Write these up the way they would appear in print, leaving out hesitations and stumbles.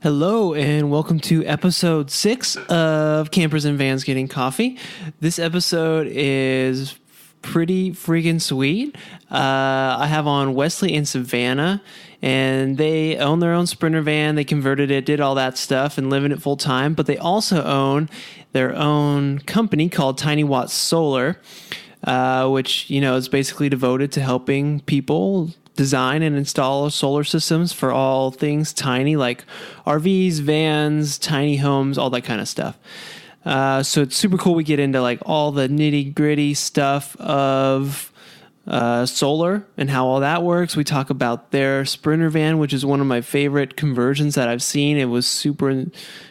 Hello, and welcome to episode 6 of Campers and Vans Getting Coffee. This episode is pretty freaking sweet. I have on Wesley and Savana, and they own their own Sprinter van. They converted it, did all that stuff, and live in it full time. But they also own their own company called Tiny Watt Solar, which, is basically devoted to helping people design and install solar systems for all things tiny, like RVs, vans, tiny homes, all that kind of stuff. So it's super cool. We get into like all the nitty gritty stuff of solar and how all that works. We talk about their Sprinter van, which is one of my favorite conversions that I've seen. It was super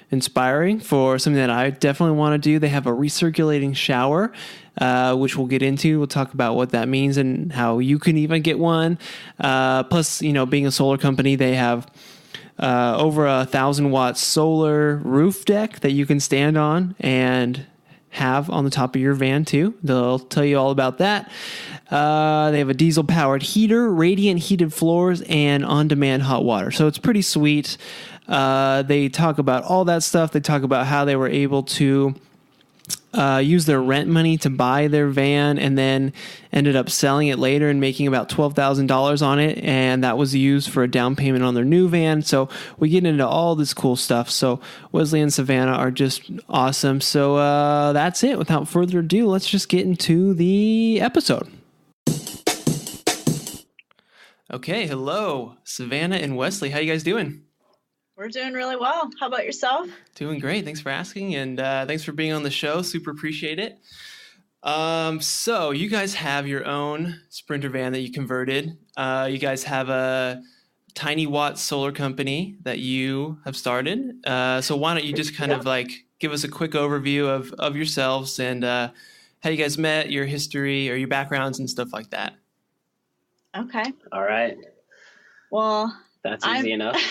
inspiring for something that I definitely want to do. They have a recirculating shower, which we'll get into. We'll talk about what that means and how you can even get one. Plus, being a solar company, they have over 1,000-watt solar roof deck that you can stand on and have on the top of your van too. They'll tell you all about that. They have a diesel-powered heater, radiant heated floors, and on-demand hot water. So it's pretty sweet. They talk about all that stuff. They talk about how they were able to use their rent money to buy their van and then ended up selling it later and making about $12,000 on it. And that was used for a down payment on their new van. So we get into all this cool stuff. So Wesley and Savana are just awesome. So that's it. Without further ado, let's just get into the episode. Okay. Hello, Savana and Wesley. How you guys doing? We're doing really well. How about yourself? Doing great. Thanks for asking, and thanks for being on the show. Super appreciate it. So you guys have your own Sprinter van that you converted. You guys have a Tiny Watt solar company that you have started. So why don't you just kind of like give us a quick overview of yourselves and how you guys met, your history or your backgrounds and stuff like that. Okay. All right. Well, that's easy enough.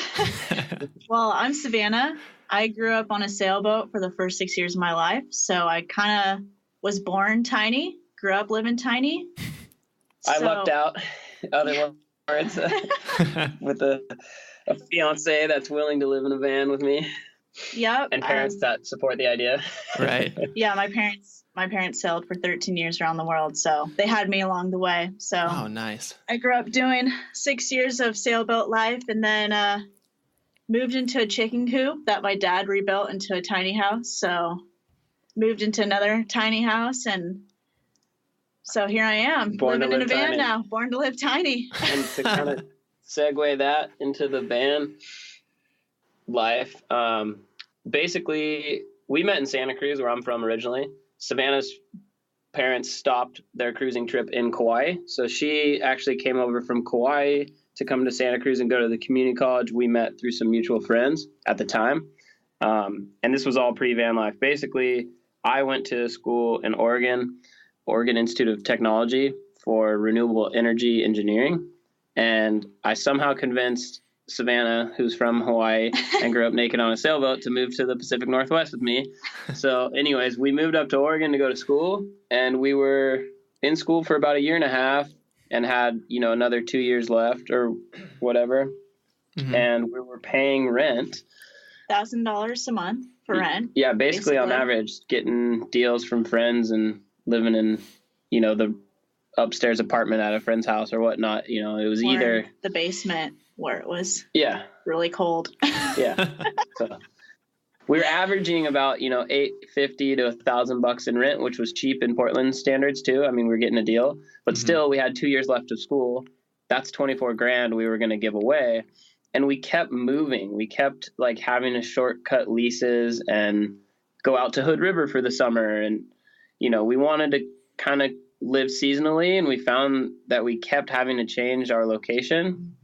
Well, I'm Savana. I grew up on a sailboat for the first 6 years of my life. So I kind of was born tiny, grew up living tiny. I lucked out. Other words, with a fiance that's willing to live in a van with me. Yep. And parents that support the idea. Right. Yeah, my parents sailed for 13 years around the world, so they had me along the way. So oh, nice. I grew up doing 6 years of sailboat life and then moved into a chicken coop that my dad rebuilt into a tiny house. So moved into another tiny house, and so here I am, living in a van now, born to live tiny. And to kind of segue that into the van life, basically we met in Santa Cruz, where I'm from originally. Savannah's parents stopped their cruising trip in Kauai. So she actually came over from Kauai to come to Santa Cruz and go to the community college. We met through some mutual friends at the time. And this was all pre-van life. Basically, I went to school in Oregon Institute of Technology for Renewable Energy Engineering. And I somehow convinced Savana, who's from Hawaii and grew up naked on a sailboat, to move to the Pacific Northwest with me. So anyways, we moved up to Oregon to go to school, and we were in school for about a year and a half and had, another 2 years left or whatever. Mm-hmm. And we were paying rent. $1,000 a month for rent. Yeah, basically on average, getting deals from friends and living in, the upstairs apartment at a friend's house or whatnot. It was either the basement where it was really cold. Yeah. So we were averaging about, $850 to $1,000 in rent, which was cheap in Portland standards too. I mean, we were getting a deal, but still we had 2 years left of school. That's $24,000 we were going to give away. And we kept moving. We kept like having to shortcut leases and go out to Hood River for the summer. And, we wanted to kind of live seasonally, and we found that we kept having to change our location.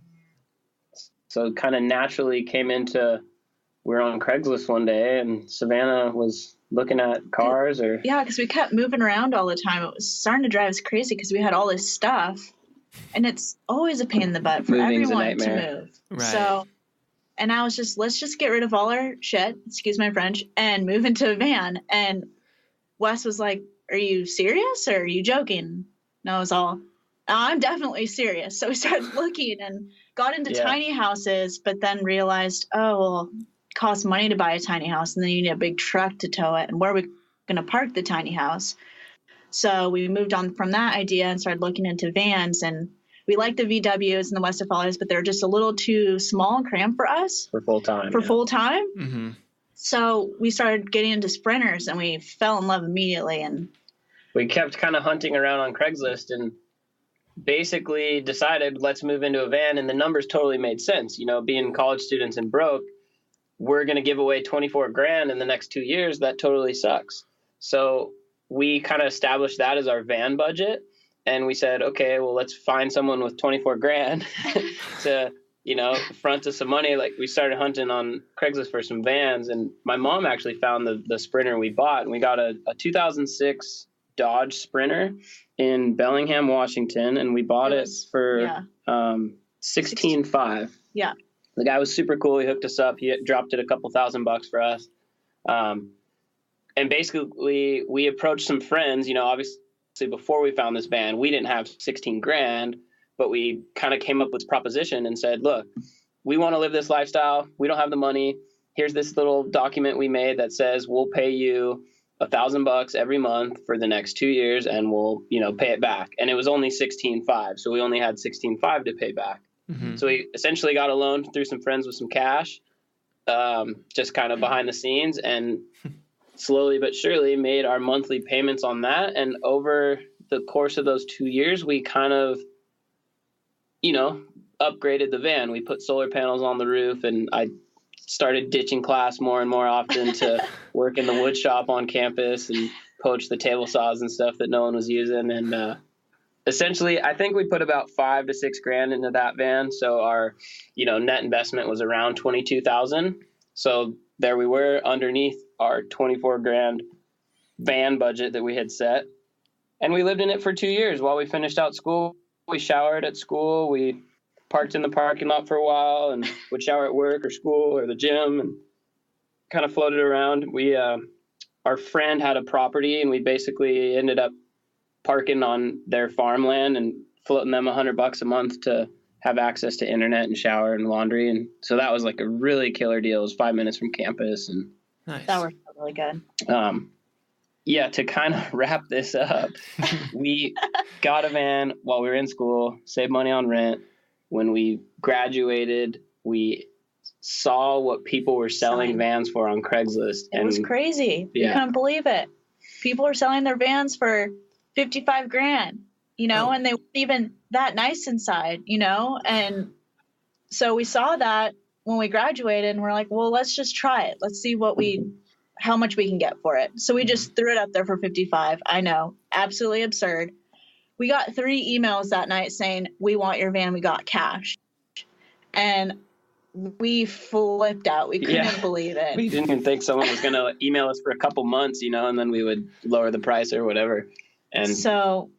So it kind of naturally came into, we were on Craigslist one day and Savana was looking at cars Yeah, because we kept moving around all the time. It was starting to drive us crazy because we had all this stuff, and it's always a pain in the butt for everyone to move. Right. So, and I was just, let's just get rid of all our shit, excuse my French, and move into a van. And Wes was like, are you serious or are you joking? And I was all, I'm definitely serious. So we started looking and got into tiny houses, but then realized, oh, well, costs money to buy a tiny house, and then you need a big truck to tow it. And where are we going to park the tiny house? So we moved on from that idea and started looking into vans. And we like the VWs and the Westfalia, but they're just a little too small and cramped for us. For full time. Full time. Mm-hmm. So we started getting into Sprinters, and we fell in love immediately. And we kept kind of hunting around on Craigslist and basically decided, let's move into a van. And the numbers totally made sense. You know, being college students and broke, we're going to give away 24 grand in the next 2 years. That totally sucks. So we kind of established that as our van budget. And we said, okay, well, let's find someone with 24 grand to, you know, front us some money. Like, we started hunting on Craigslist for some vans. And my mom actually found the Sprinter we bought. And we got a 2006 Dodge Sprinter in Bellingham, Washington. And we bought it for $16,500. Yeah. The guy was super cool. He hooked us up. He dropped it a couple $1,000 for us. And basically, we approached some friends. You know, obviously, before we found this van, we didn't have 16 grand, but we kind of came up with this proposition and said, look, we want to live this lifestyle. We don't have the money. Here's this little document we made that says we'll pay you $1,000 every month for the next 2 years, and we'll, you know, pay it back. And it was only $16,500, so we only had $16,500 to pay back. Mm-hmm. So we essentially got a loan through some friends with some cash, just kind of behind the scenes, and slowly but surely made our monthly payments on that. And over the course of those 2 years, we kind of, you know, upgraded the van. We put solar panels on the roof, and I started ditching class more and more often to work in the wood shop on campus and poach the table saws and stuff that no one was using. And essentially, I think we put about $5,000 to $6,000 into that van. So our, you know, net investment was around $22,000. So there we were underneath our 24 grand van budget that we had set. And we lived in it for 2 years while we finished out school. We showered at school. We parked in the parking lot for a while and would shower at work or school or the gym and kind of floated around. Our friend had a property, and we basically ended up parking on their farmland and floating them $100 a month to have access to internet and shower and laundry. And so that was like a really killer deal. It was 5 minutes from campus. And nice. That worked out really good. Yeah, to kind of wrap this up, we got a van while we were in school, saved money on rent. When we graduated, we saw what people were selling vans for on Craigslist. It was crazy. Yeah. You couldn't believe it. People were selling their vans for 55 grand, you know, and they weren't even that nice inside, you know. And so we saw that when we graduated, and we're like, well, let's just try it. Let's see how much we can get for it. So we just threw it up there for 55. I know, absolutely absurd. We got 3 emails that night saying, we want your van. We got cash. And we flipped out. We couldn't believe it. We didn't even think someone was going to email us for a couple months, you know, and then we would lower the price or whatever. And so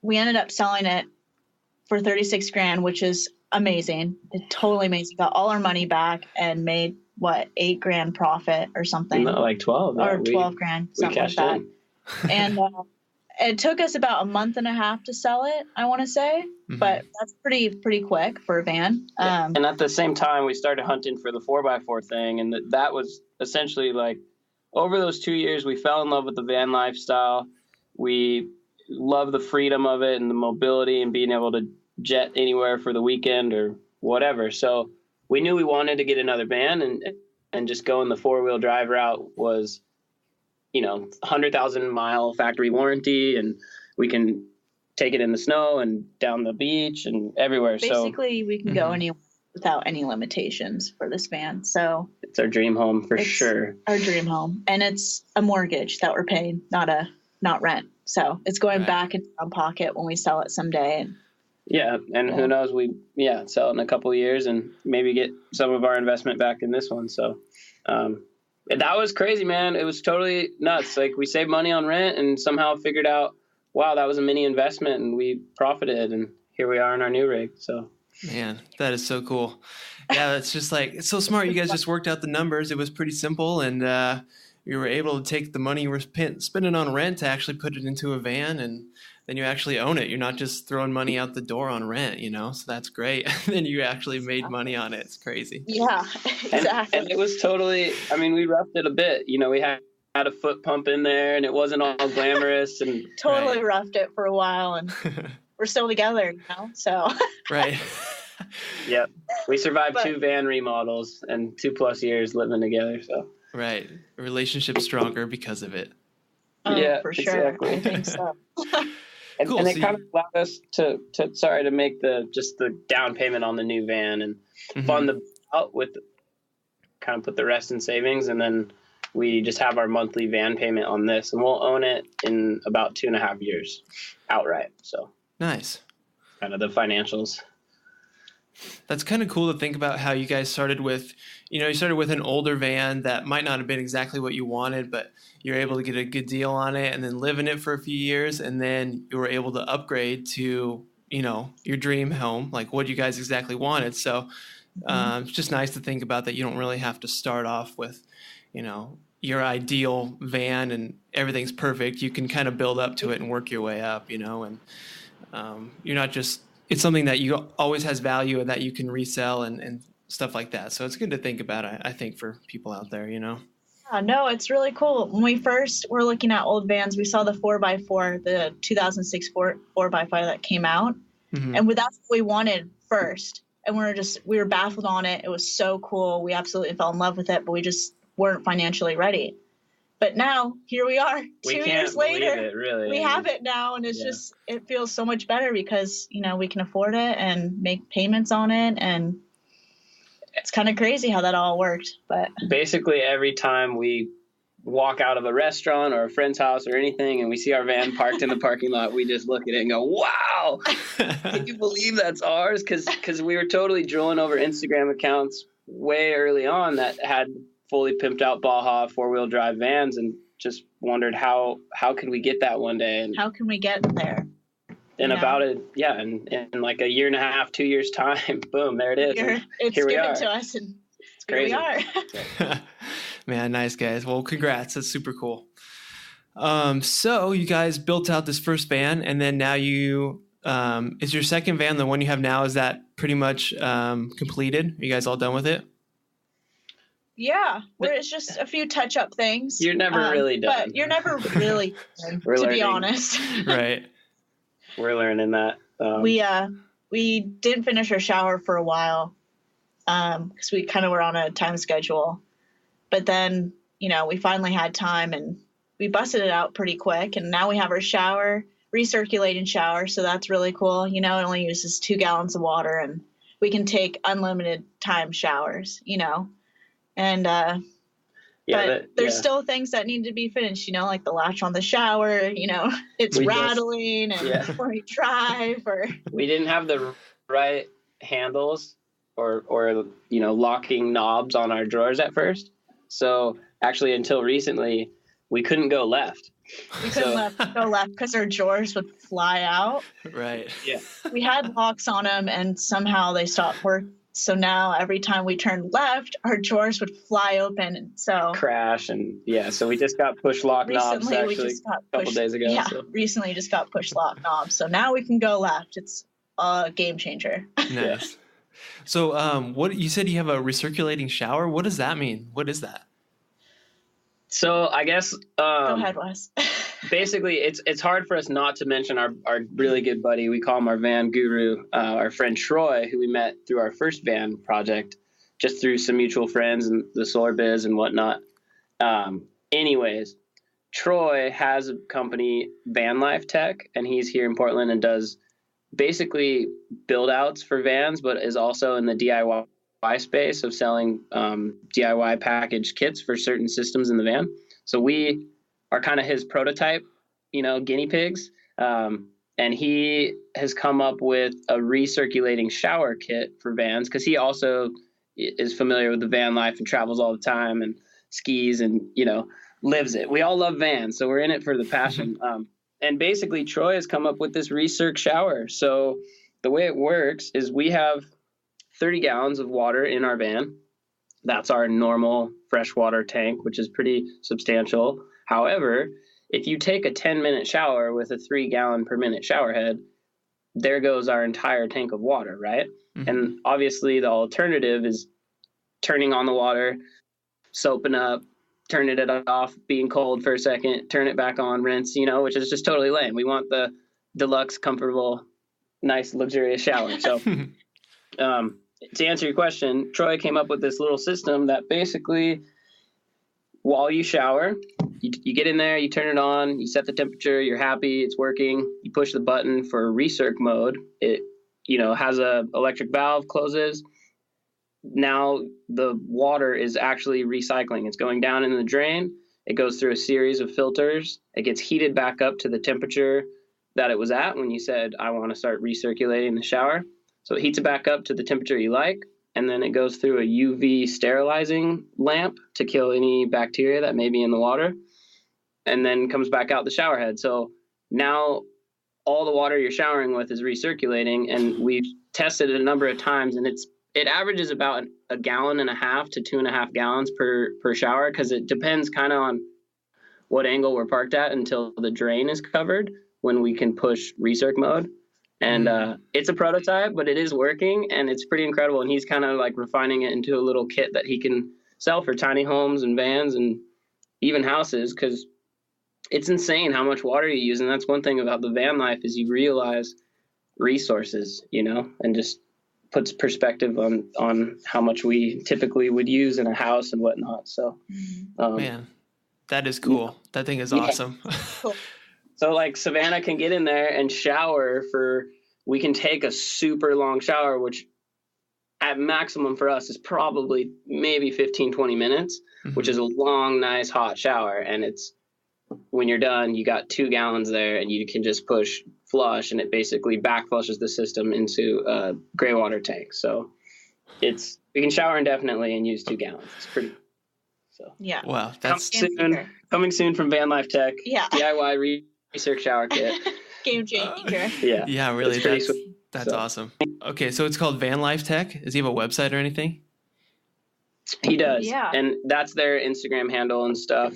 we ended up selling it for 36 grand, which is amazing. It's totally amazing. Got all our money back and made $8 grand profit or something. No, like 12. Or 12 grand, something like that. And it took us about a month and a half to sell it, I want to say, but that's pretty quick for a van. And at the same time, we started hunting for the 4x4 thing, and that was essentially like, over those 2 years, we fell in love with the van lifestyle. We love the freedom of it and the mobility and being able to jet anywhere for the weekend or whatever. So we knew we wanted to get another van, and just going the 4-wheel drive route was, you know, 100,000 mile factory warranty, and we can take it in the snow and down the beach and everywhere. Basically, we can go anywhere without any limitations for this van. So it's our dream home for sure. Our dream home, and it's a mortgage that we're paying, not rent. So it's going back into our pocket when we sell it someday. And who knows, sell it in a couple of years and maybe get some of our investment back in this one. So that was crazy, man. It was totally nuts. Like, we saved money on rent and somehow figured out, wow, that was a mini investment, and we profited, and here we are in our new rig. So, man, that is so cool. Yeah, it's just like, it's so smart. You guys just worked out the numbers. It was pretty simple, and you were able to take the money you were spending on rent to actually put it into a van, and then you actually own it. You're not just throwing money out the door on rent, so that's great. And you actually made money on it. It's crazy. Yeah, exactly. And it was totally, we roughed it a bit. We had a foot pump in there, and it wasn't all glamorous. And totally roughed it for a while, and we're still together so. Right. Yep. We survived 2 van remodels and 2+ years living together. So. Right. Relationship stronger because of it. Oh, yeah, for sure. Exactly. I think so. Cool. And it kind of allowed us to make the down payment on the new van and fund the out with kind of put the rest in savings, and then we just have our monthly van payment on this, and we'll own it in about 2.5 years outright. So nice. Kind of the financials. That's kind of cool to think about how you guys started with, you started with an older van that might not have been exactly what you wanted, but you're able to get a good deal on it and then live in it for a few years. And then you were able to upgrade to, your dream home, like what you guys exactly wanted. So it's just nice to think about that. You don't really have to start off with, your ideal van and everything's perfect. You can kind of build up to it and work your way up, and you're not just, it's something that you always has value and that you can resell and stuff like that. So it's good to think about, I think, for people out there, No, it's really cool. When we first were looking at old vans, we saw the 4x4, the 2006 4x5 that came out. And that's what we wanted first. And we were baffled on it. It was so cool. We absolutely fell in love with it, but we just weren't financially ready. But now here we are, 2 years later. It, really. We have it now, and it's it feels so much better because we can afford it and make payments on it, and it's kind of crazy how that all worked. But basically, every time we walk out of a restaurant or a friend's house or anything, and we see our van parked in the parking lot, we just look at it and go, "Wow, can you believe that's ours?" Because we were totally drilling over Instagram accounts way early on that had fully pimped out Baja 4-wheel drive vans, and just wondered how could we get that one day, and how can we get there? And about it, in like a year and a half, 2 years time, boom, there it is. It's given to us, and it's crazy. Here we are. Man, nice guys. Well, congrats. That's super cool. So you guys built out this first van, and then now is your second van, the one you have now, is that pretty much completed? Are you guys all done with it? Yeah, where it's just a few touch-up things. You're never really done. But you're never really done, to be honest. Right. We're learning that. We didn't finish our shower for a while because we kind of were on a time schedule. But then, we finally had time, and we busted it out pretty quick. And now we have our shower, recirculating shower, so that's really cool. It only uses 2 gallons of water, and we can take unlimited time showers, And but there's still things that need to be finished, like the latch on the shower, it's rattling and before you drive, or we didn't have the right handles or locking knobs on our drawers at first. So actually until recently we couldn't go left. We couldn't go left because our drawers would fly out. Right. Yeah. We had locks on them and somehow they stopped working. So now every time we turned left, our drawers would fly open, and so crash, and so we just got push lock knobs actually a couple days ago. Yeah, so. Recently just got push lock knobs, so now we can go left. It's a game changer. Nice. So, what you said you have a recirculating shower? What does that mean? What is that? So I guess go ahead, Wes. Basically, it's hard for us not to mention our really good buddy. We call him our van guru, our friend Troy, who we met through our first van project, just through some mutual friends and the solar biz and whatnot. Anyways, Troy has a company, VanLife Tech, and he's here in Portland and does basically build outs for vans, but is also in the DIY space of selling DIY packaged kits for certain systems in the van. So we are kind of his prototype, guinea pigs. And he has come up with a recirculating shower kit for vans because he also is familiar with the van life and travels all the time and skis and, lives it. We all love vans, so we're in it for the passion. And basically, Troy has come up with this recirc shower. So the way it works is we have 30 gallons of water in our van. That's our normal freshwater tank, which is pretty substantial. However, if you take a 10-minute shower with a 3-gallon per minute shower head, there goes our entire tank of water, right? Mm-hmm. And obviously the alternative is turning on the water, soaping up, turning it off, being cold for a second, turn it back on, rinse, which is just totally lame. We want the deluxe, comfortable, nice, luxurious shower. So to answer your question, Troy came up with this little system that basically, while you shower, you get in there, you turn it on, you set the temperature, you're happy, it's working. You push the button for recirc mode. It, has a electric valve, closes. Now the water is actually recycling. It's going down in the drain. It goes through a series of filters. It gets heated back up to the temperature that it was at when you said, I want to start recirculating the shower. So it heats it back up to the temperature you like, and then it goes through a UV sterilizing lamp to kill any bacteria that may be in the water, and then comes back out the shower head. So now all the water you're showering with is recirculating, and we've tested it a number of times, and it averages about 1.5 gallons to 2.5 gallons per shower, because it depends kind of on what angle we're parked at until the drain is covered when we can push recirc mode. And it's a prototype, but it is working, and it's pretty incredible. And he's kind of like refining it into a little kit that he can sell for tiny homes and vans and even houses, because it's insane how much water you use. And that's one thing about the van life, is you realize resources, and just puts perspective on how much we typically would use in a house and whatnot. So, man, that is cool. That thing is awesome. Cool. So like Savana can get in there and shower we can take a super long shower, which at maximum for us is probably maybe 15, 20 minutes, which is a long, nice hot shower. And when you're done, you got 2 gallons there, and you can just push flush, and it basically back flushes the system into a gray water tank. So we can shower indefinitely and use 2 gallons. It's pretty, so. Yeah. Wow. That's coming soon from VanLife Tech. Yeah. DIY Recirc shower kit. Game changer. Yeah, really. That's So. awesome. Okay, so it's called VanLife Tech. Does he have a website or anything? He does. Yeah. And that's their Instagram handle and stuff.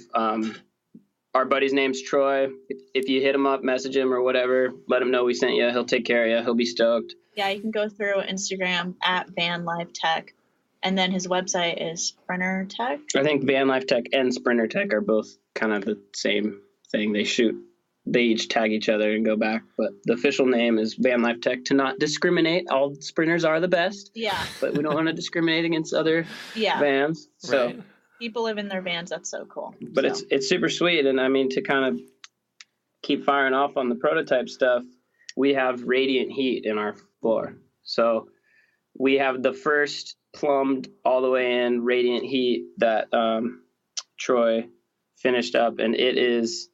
Our buddy's name's Troy. If you hit him up, message him or whatever, let him know we sent you. He'll take care of you. He'll be stoked. Yeah, you can go through Instagram at VanLife Tech, and then his website is Sprinter Tech. I think VanLife Tech and Sprinter Tech are both kind of the same thing. They each tag each other and go back, but the official name is VanLife Tech, to not discriminate. All sprinters are the best. Yeah. But we don't want to discriminate against other vans. So. Right. People live in their vans. That's so cool. But it's super sweet. And I mean, to kind of keep firing off on the prototype stuff, we have radiant heat in our floor. So we have the first plumbed all the way in radiant heat that Troy finished up, and it is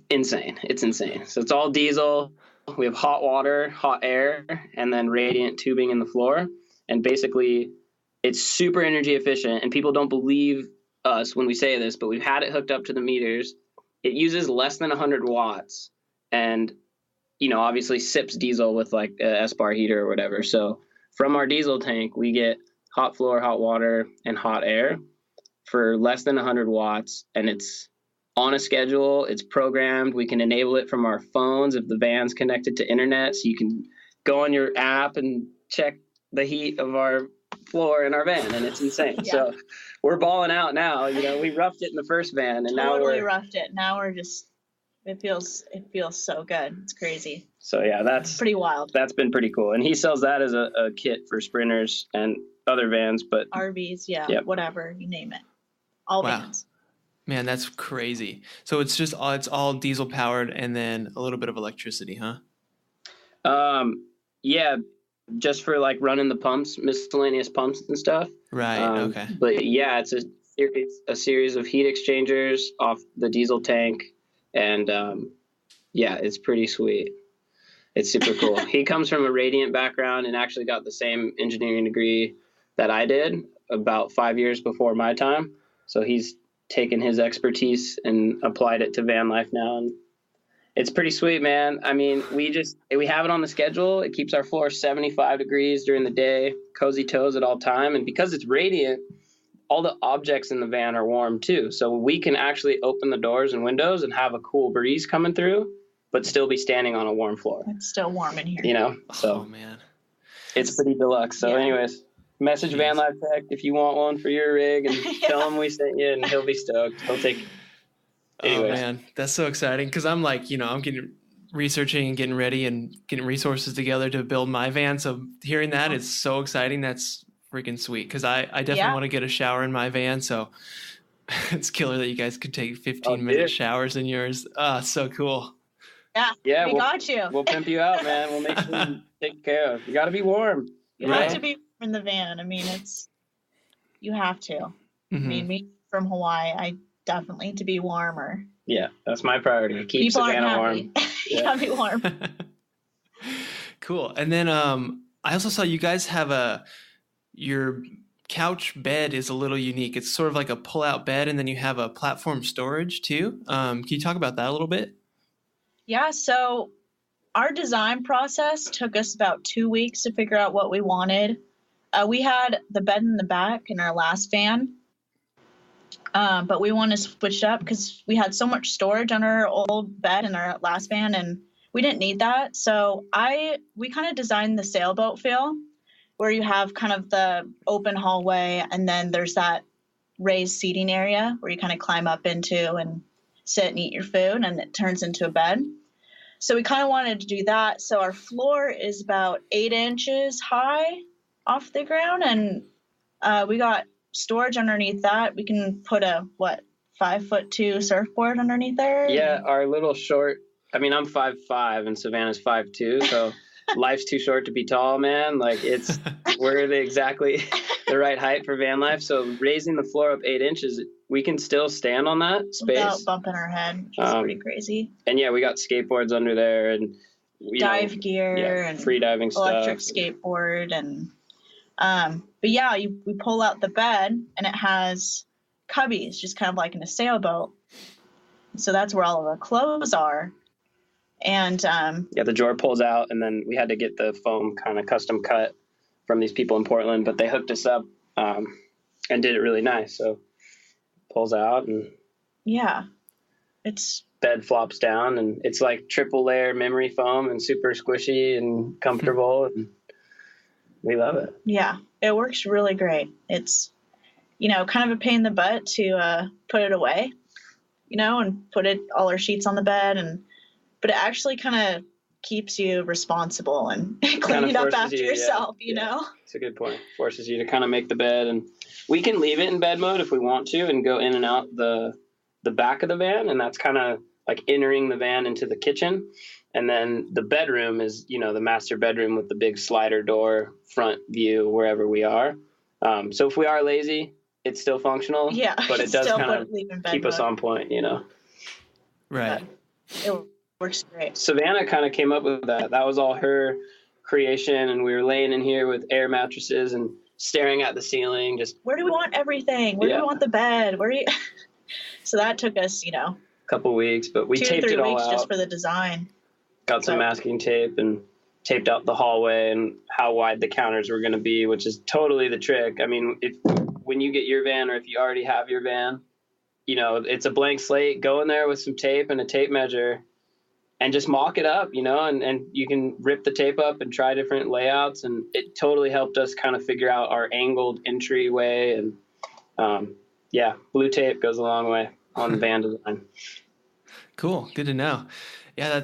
insane. It's insane. So it's all diesel. We have hot water, hot air, and then radiant tubing in the floor. And basically, it's super energy efficient, and people don't believe us when we say this, but we've had it hooked up to the meters. It uses less than 100 watts, and obviously sips diesel with like a S-bar heater or whatever. So from our diesel tank, we get hot floor, hot water, and hot air for less than 100 watts, and it's on a schedule. It's programmed. We can enable it from our phones if the van's connected to internet, so you can go on your app and check the heat of our floor in our van, and it's insane. Yeah. So we're balling out now. We roughed it in the first van, and now we're roughed it. Now we're just, it feels so good. It's crazy. So yeah, that's pretty wild. That's been pretty cool. And he sells that as a kit for sprinters and other vans, but RVs, whatever, you name it. All Wow. vans. Man, that's crazy. So it's all diesel powered and then a little bit of electricity, huh? Yeah, just for like running the pumps, miscellaneous pumps and stuff. Right. Okay. But yeah, it's a series of heat exchangers off the diesel tank, and it's pretty sweet. It's super cool. He comes from a radiant background and actually got the same engineering degree that I did about 5 years before my time. So he's taken his expertise and applied it to van life now, and It's pretty sweet, man. I mean, we have it on the schedule. It keeps our floor 75 degrees during the day, cozy toes at all time. And because it's radiant, all the objects in the van are warm too. So we can actually open the doors and windows and have a cool breeze coming through, but still be standing on a warm floor. It's still warm in here. You know, so Oh man, it's pretty deluxe. So anyways, message VanLife Tech if you want one for your rig, and tell him we sent you, and he'll be stoked. He'll take. Anyways. Oh man, that's so exciting because I'm like, I'm getting researching and getting ready and getting resources together to build my van. So hearing that is so exciting. That's freaking sweet because I definitely want to get a shower in my van. So it's killer that you guys could take 15-minute showers in yours. So cool. Yeah, we got you. We'll pimp you out, man. We'll make sure you take care of. You got to be warm. You have to be in the van. I mean, you have to. Mm-hmm. I mean, me from Hawaii, I definitely need to be warmer. Yeah, that's my priority. Keep People Savannah warm. You gotta be warm. Cool. And then I also saw you guys have your couch bed is a little unique. It's sort of like a pull-out bed, and then you have a platform storage too. Can you talk about that a little bit? Yeah, so our design process took us about 2 weeks to figure out what we wanted. We had the bed in the back in our last van, but we wanted to switch it up because we had so much storage on our old bed in our last van, and we didn't need that. So we kind of designed the sailboat feel, where you have kind of the open hallway, and then there's that raised seating area where you kind of climb up into and sit and eat your food, and it turns into a bed. So we kind of wanted to do that. So our floor is about 8 inches high off the ground, and we got storage underneath that. We can put a 5'2" surfboard underneath there. Yeah, our little short. I mean, I'm 5'5" and Savannah's 5'2", so life's too short to be tall, man. Like we're exactly the right height for van life. So raising the floor up 8 inches, we can still stand on that space without bumping our head, which is pretty crazy. And yeah, we got skateboards under there, and dive gear and free diving electric stuff. Skateboard and but yeah, we pull out the bed and it has cubbies, just kind of like in a sailboat. So that's where all of our clothes are. And the drawer pulls out, and then we had to get the foam kind of custom cut from these people in Portland, but they hooked us up and did it really nice. So pulls out, and it's bed flops down, and it's like triple layer memory foam and super squishy and comfortable, and we love it. Yeah, it works really great. It's kind of a pain in the butt to put it away, and put all our sheets on the bed, but it actually kind of keeps you responsible and cleaning up after yourself, you know? It's a good point. Forces you to kind of make the bed, and we can leave it in bed mode if we want to and go in and out the back of the van, and that's kind of like entering the van into the kitchen. And then the bedroom is, the master bedroom with the big slider door front view wherever we are. So if we are lazy, it's still functional, but it does kind of keep us on point, Right. But it works great. Savannah kind of came up with that. That was all her creation, and we were laying in here with air mattresses and staring at the ceiling. Just where do we want everything? Where do we want the bed? Where do you? So that took us, a couple weeks, but we 2 taped to 3 it all weeks out. Just for the design. Got some masking tape and taped out the hallway and how wide the counters were going to be, which is totally the trick. I mean, when you get your van, or if you already have your van, it's a blank slate. Go in there with some tape and a tape measure and just mock it up, and you can rip the tape up and try different layouts. And it totally helped us kind of figure out our angled entryway. And blue tape goes a long way on the van design. Cool. Good to know. Yeah,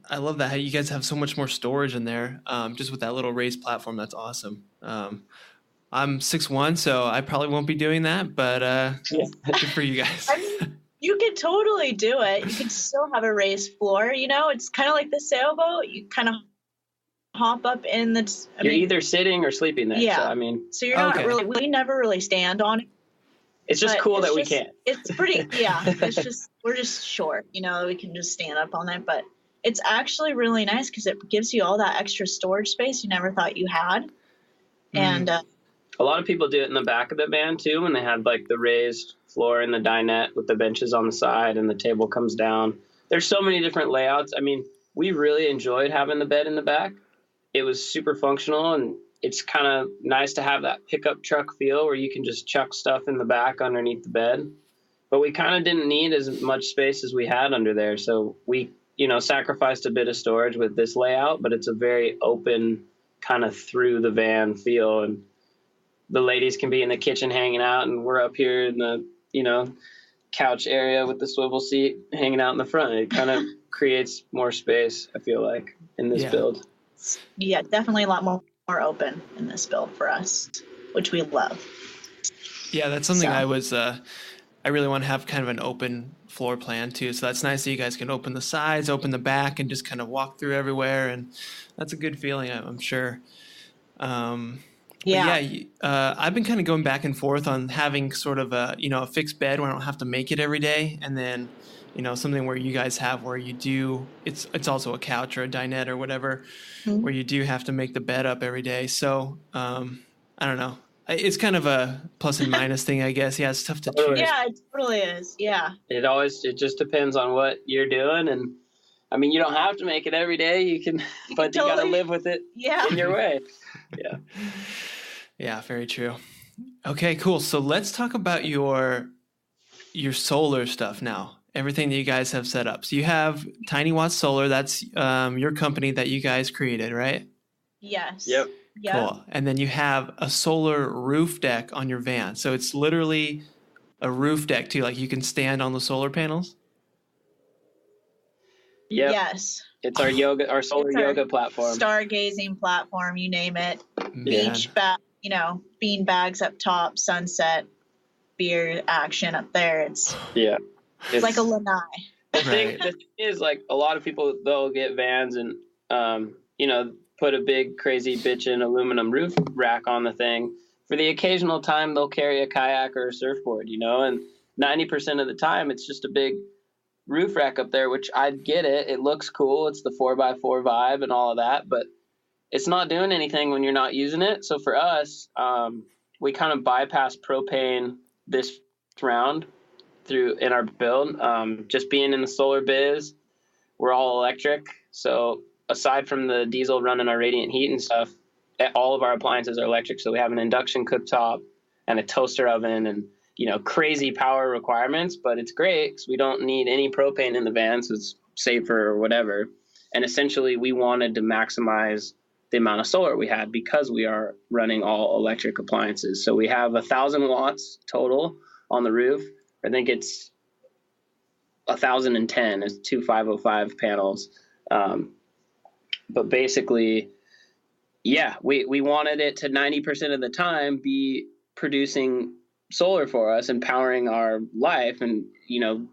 I love that. How you guys have so much more storage in there, just with that little raised platform. That's awesome. I'm 6'1", so I probably won't be doing that, but good for you guys. I mean, you could totally do it. You could still have a raised floor. It's kind of like the sailboat. You kind of hop up in You're either sitting or sleeping there. Yeah. So you're not really. We never really stand on it. It's just cool that we can. It's pretty. Yeah. It's just we're just short. We can just stand up on it, but it's actually really nice because it gives you all that extra storage space you never thought you had, and. A lot of people do it in the back of the van too, when they have like the raised floor and the dinette with the benches on the side and the table comes down. there's so many different layouts. I mean, we really enjoyed having the bed in the back. It was super functional, and it's kind of nice to have that pickup truck feel where you can just chuck stuff in the back underneath the bed. But we kind of didn't need as much space as we had under there. So we, sacrificed a bit of storage with this layout, but it's a very open kind of through the van feel. And the ladies can be in the kitchen hanging out, and we're up here in the, couch area with the swivel seat hanging out in the front. It kind of creates more space, I feel like, in this build. Yeah, definitely a lot more open in this build for us, which we love. Yeah, that's something I really want to have kind of an open floor plan too. So that's nice that you guys can open the sides, open the back, and just kind of walk through everywhere. And that's a good feeling, I'm sure. I've been kind of going back and forth on having sort of a fixed bed where I don't have to make it every day, and then something where you guys have where you do it's also a couch or a dinette or whatever, where you do have to make the bed up every day. So I don't know. It's kind of a plus and minus thing, I guess. Yeah, it's tough to choose. Yeah, it totally is. Yeah. It just depends on what you're doing, and I mean, you don't have to make it every day. You can, but you got to live with it in your way. Yeah. Yeah, very true. Okay, cool. So let's talk about your solar stuff now. Everything that you guys have set up. So you have Tiny Watt Solar. That's your company that you guys created, right? Yes. Yep. Cool. And then you have a solar roof deck on your van. So it's literally a roof deck too. Like you can stand on the solar panels. Yep. Yes. It's our solar yoga platform. Stargazing platform, you name it. Beach bean bags up top, sunset, beer action up there. It's like a lanai. The thing is, like, a lot of people, they'll get vans and put a big crazy bitchin' aluminum roof rack on the thing. For the occasional time, they'll carry a kayak or a surfboard, and 90% of the time it's just a big roof rack up there, which I get it. It looks cool. It's the 4x4 vibe and all of that, but it's not doing anything when you're not using it. So for us, we kind of bypass propane this round in our build. Just being in the solar biz, we're all electric. So aside from the diesel running our radiant heat and stuff, all of our appliances are electric. So we have an induction cooktop and a toaster oven and, crazy power requirements, but it's great because we don't need any propane in the van. So it's safer or whatever. And essentially we wanted to maximize the amount of solar we had because we are running all electric appliances. So we have 1,000 watts total on the roof. I think it's 1,010. It's 2 505 panels. But basically, we wanted it to 90% of the time be producing solar for us and powering our life and,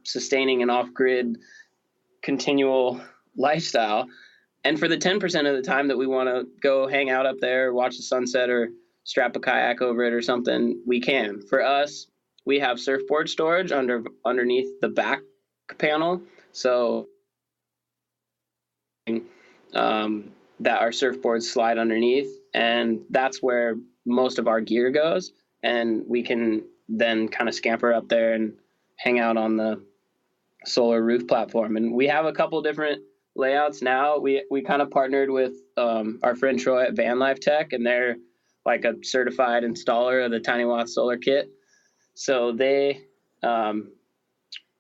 sustaining an off-grid continual lifestyle. And for the 10% of the time that we want to go hang out up there, watch the sunset or strap a kayak over it or something, we can. For us, we have surfboard storage underneath the back panel. So that our surfboards slide underneath, and that's where most of our gear goes. And we can then kind of scamper up there and hang out on the solar roof platform. And we have a couple different layouts now. We kind of partnered with our friend Troy at VanLife Tech, and they're like a certified installer of the Tiny Watt Solar Kit. So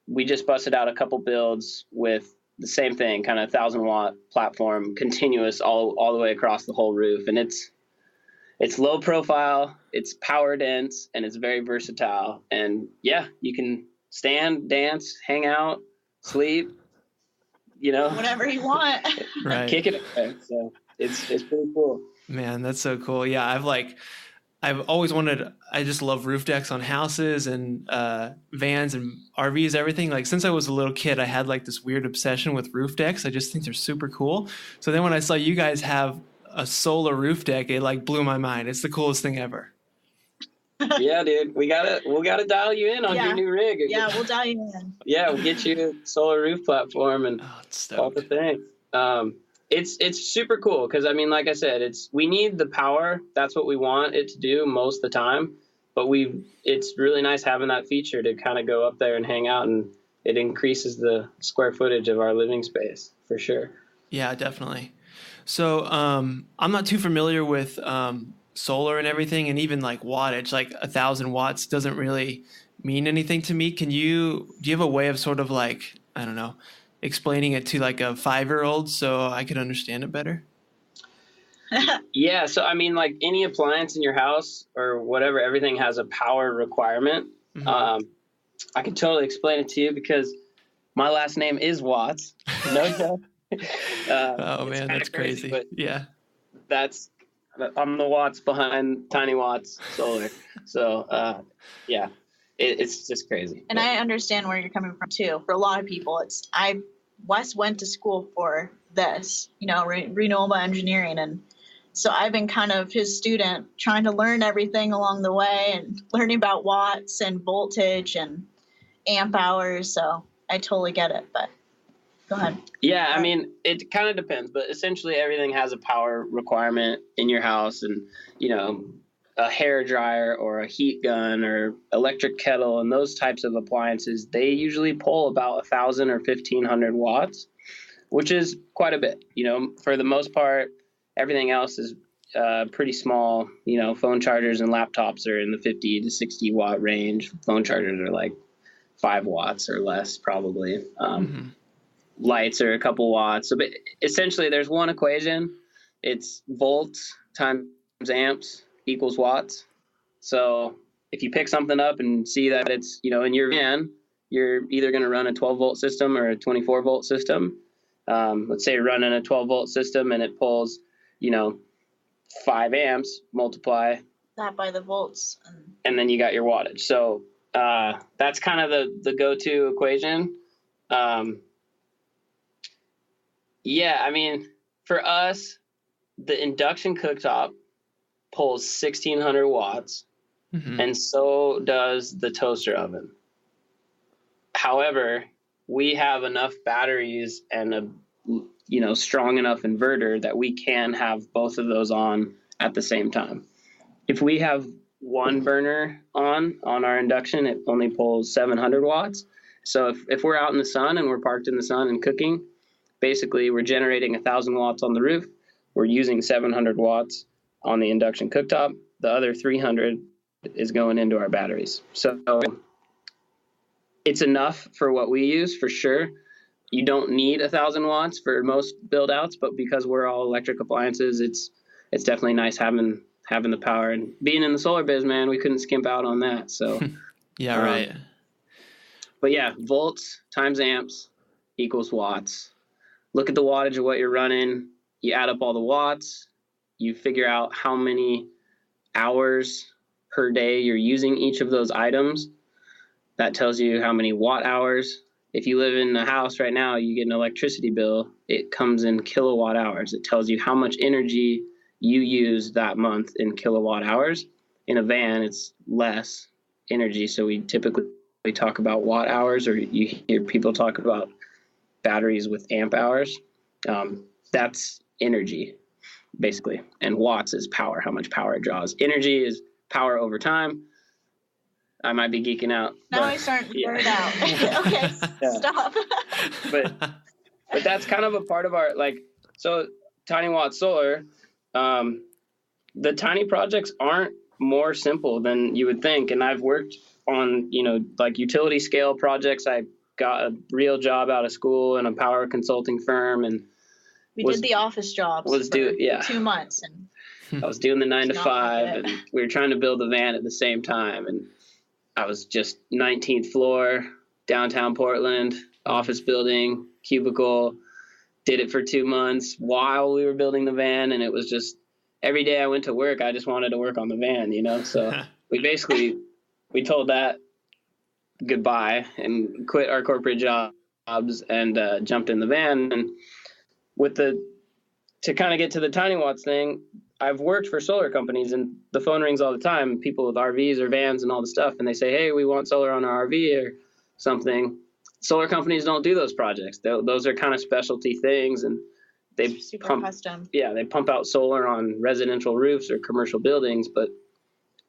we just busted out a couple builds with the same thing, kind of 1,000 watt platform, continuous all the way across the whole roof. And it's low profile, it's power dense, and it's very versatile. And you can stand, dance, hang out, sleep, whatever you want. Right. Kick it away. So it's pretty cool. Man, that's so cool. Yeah, I've always wanted, I just love roof decks on houses and vans and RVs, everything. Like since I was a little kid, I had like this weird obsession with roof decks. I just think they're super cool. So then when I saw you guys have a solar roof deck, it like blew my mind. It's the coolest thing ever. Yeah, dude, we'll gotta dial you in on your new rig. Yeah, we'll dial you in. Yeah, we'll get you a solar roof platform and all the things. It's super cool because, I mean, like I said, we need the power. That's what we want it to do most of the time. But it's really nice having that feature to kind of go up there and hang out and it increases the square footage of our living space for sure. Yeah, definitely. So I'm not too familiar with solar and everything, and even like wattage. Like 1,000 watts doesn't really mean anything to me. Do you have a way of sort of like, I don't know, explaining it to like a 5-year-old so I could understand it better? Yeah, so I mean, like any appliance in your house or whatever, everything has a power requirement. Mm-hmm. I can totally explain it to you because my last name is Watts. No joke. Oh man, that's crazy. But yeah, I'm the Watts behind Tiny Watts Solar. So yeah, it's just crazy. And I understand where you're coming from too. For a lot of people, Wes went to school for this, renewable engineering, and so I've been kind of his student, trying to learn everything along the way and learning about watts and voltage and amp hours. So I totally get it, but go ahead. Yeah, I mean, it kind of depends, but essentially everything has a power requirement in your house, and a hair dryer or a heat gun or electric kettle and those types of appliances, they usually pull about 1,000 or 1,500 watts, which is quite a bit. For the most part, everything else is pretty small. Phone chargers and laptops are in the 50 to 60 watt range. Phone chargers are like 5 watts or less, probably. Lights are a couple watts. So essentially, there's one equation. It's volts times amps equals watts. So if you pick something up and see that it's, in your van, you're either going to run a 12-volt system or a 24-volt system. Let's say you're running a 12-volt system and it pulls 5 amps, multiply that by the volts, and then you got your wattage. So that's kind of the go-to equation. Yeah, I mean, for us, the induction cooktop pulls 1,600 watts, and so does the toaster oven. However, we have enough batteries and a strong enough inverter that we can have both of those on at the same time. If we have one burner on our induction, it only pulls 700 watts. So if we're out in the sun and we're parked in the sun and cooking, basically we're generating 1,000 watts on the roof. We're using 700 watts on the induction cooktop. The other 300 is going into our batteries. So it's enough for what we use for sure. You don't need 1,000 watts for most build outs, but because we're all electric appliances, it's definitely nice having the power. And being in the solar biz, man, we couldn't skimp out on that. So yeah, right. But yeah, volts times amps equals watts. Look at the wattage of what you're running. You add up all the watts. You figure out how many hours per day you're using each of those items. That tells you how many watt hours. If you live in a house right now, you get an electricity bill. It comes in kilowatt hours. It tells you how much energy you use that month in kilowatt hours. In a van, it's less energy. So we typically talk about watt hours, or you hear people talk about batteries with amp hours. That's energy, basically. And watts is power, how much power it draws. Energy is power over time. I might be geeking out. Now I start to nerd out. Okay, stop. But that's kind of a part of our, so Tiny Watt Solar, the tiny projects aren't more simple than you would think. And I've worked on, utility scale projects. I got a real job out of school in a power consulting firm, and we did the office jobs for 2 months, and I was doing the 9 to 5, and we were trying to build a van at the same time. And I was just 19th floor, downtown Portland, office building, cubicle, did it for 2 months while we were building the van. And it was just every day I went to work, I just wanted to work on the van, So we told that goodbye and quit our corporate jobs and jumped in the van. And to kind of get to the Tiny Watts thing, I've worked for solar companies, and the phone rings all the time, people with RVs or vans and all the stuff, and they say, hey, we want solar on our RV or something. Solar companies don't do those projects. Those are kind of specialty things, and they custom. Yeah, they pump out solar on residential roofs or commercial buildings, but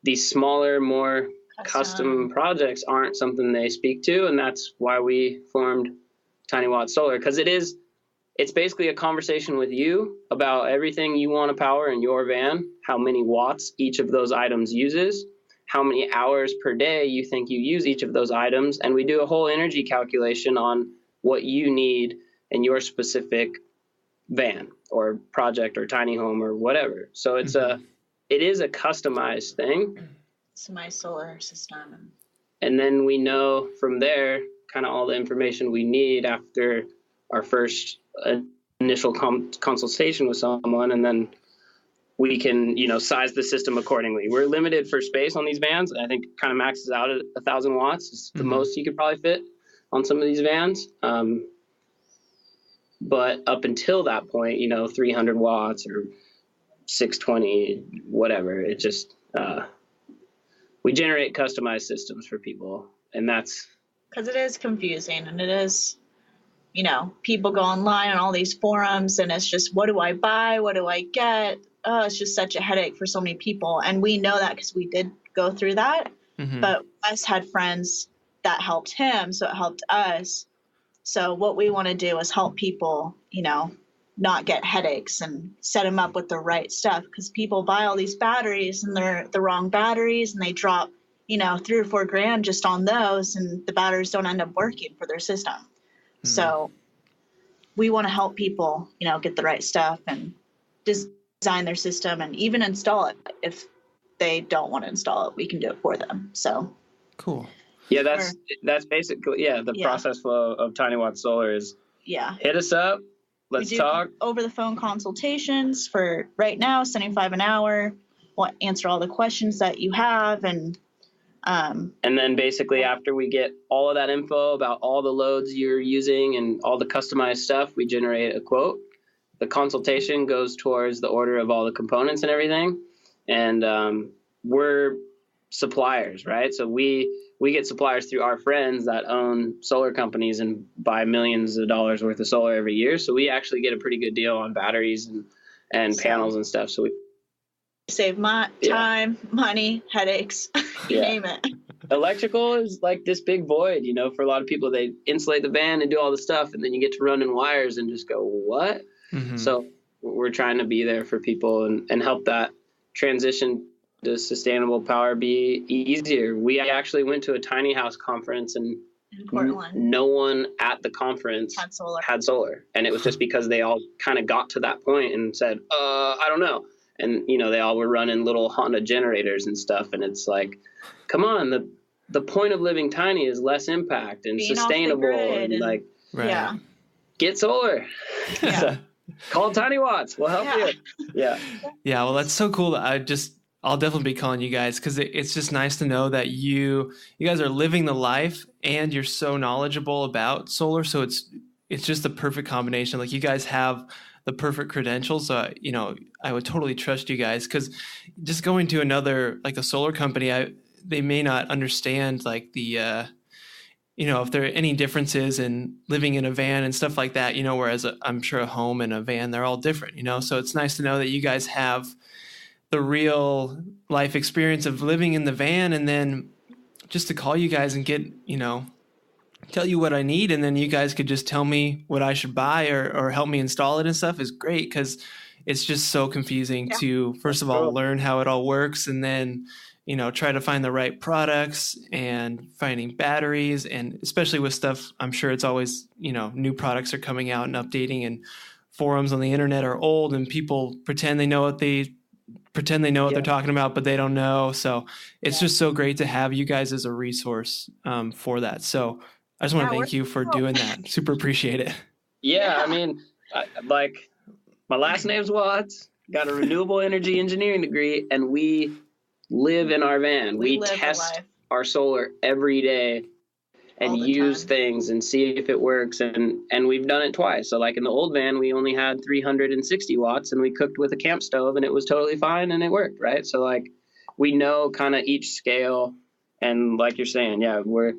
these smaller, more custom projects aren't something they speak to. And that's why we formed Tiny Watt Solar, because it's basically a conversation with you about everything you want to power in your van, how many watts each of those items uses, how many hours per day you think you use each of those items. And we do a whole energy calculation on what you need in your specific van or project or tiny home or whatever. So it is a customized thing. It's my solar system. And then we know from there kind of all the information we need after our first initial consultation with someone, and then we can, size the system accordingly. We're limited for space on these vans. I think kind of maxes out at 1,000 watts. It's the most you could probably fit on some of these vans. But up until that point, 300 watts or 620, whatever. It just, we generate customized systems for people. And that's because it is confusing, and it is, people go online on all these forums, and it's just, what do I buy? What do I get? Oh, it's just such a headache for so many people. And we know that because we did go through that. But Wes had friends that helped him, so it helped us. So what we want to do is help people, not get headaches and set them up with the right stuff, because people buy all these batteries and they're the wrong batteries, and they drop, $3 or $4 grand just on those, and the batteries don't end up working for their system. So we want to help people, get the right stuff and design their system and even install it. If they don't want to install it, we can do it for them. So cool. Yeah, that's basically the process flow of Tiny Watt Solar is hit us up, let's talk. Over the phone consultations for right now, $75 an hour. We'll answer all the questions that you have, and then basically after we get all of that info about all the loads you're using and all the customized stuff, we generate a quote. The consultation goes towards the order of all the components and everything. And we're suppliers, right? So we get suppliers through our friends that own solar companies and buy millions of dollars worth of solar every year. So we actually get a pretty good deal on batteries and panels and stuff. So we save time, money, headaches, you name it. Electrical is like this big void, for a lot of people. They insulate the van and do all the stuff, and then you get to run in wires and just go, what? So we're trying to be there for people and help that transition to sustainable power be easier. We actually went to a tiny house conference, and in Portland, no one at the conference had solar. And it was just because they all kind of got to that point and said, I don't know. And, they all were running little Honda generators and stuff. And it's like, come on, the point of living tiny is less impact and being sustainable and like, get solar. Yeah. Call Tiny Watts. We'll help you. Yeah. Yeah. Well, that's so cool. I'll definitely be calling you guys, because it's just nice to know that you guys are living the life and you're so knowledgeable about solar. So it's just the perfect combination. Like, you guys have the perfect credentials. I would totally trust you guys, because just going to another, like a solar company, they may not understand like the, if there are any differences in living in a van and stuff like that, whereas I'm sure a home and a van, they're all different, so it's nice to know that you guys have the real life experience of living in the van, and then just to call you guys and get, tell you what I need, and then you guys could just tell me what I should buy or help me install it and stuff is great, because it's just so confusing to, first of all, learn how it all works, and then, try to find the right products and finding batteries, and especially with stuff, I'm sure it's always, new products are coming out and updating, and forums on the internet are old, and people pretend they know what they're talking about, but they don't know. So it's just so great to have you guys as a resource for that. So I just want to thank you for doing that. Super appreciate it. Yeah. I mean, my last name's Watts, got a renewable energy engineering degree, and we live in our van. We test our solar every day and use things and see if it works. And we've done it twice. So like in the old van, we only had 360 watts, and we cooked with a camp stove, and it was totally fine and it worked. Right. So like, we know kind of each scale, and like you're saying, we're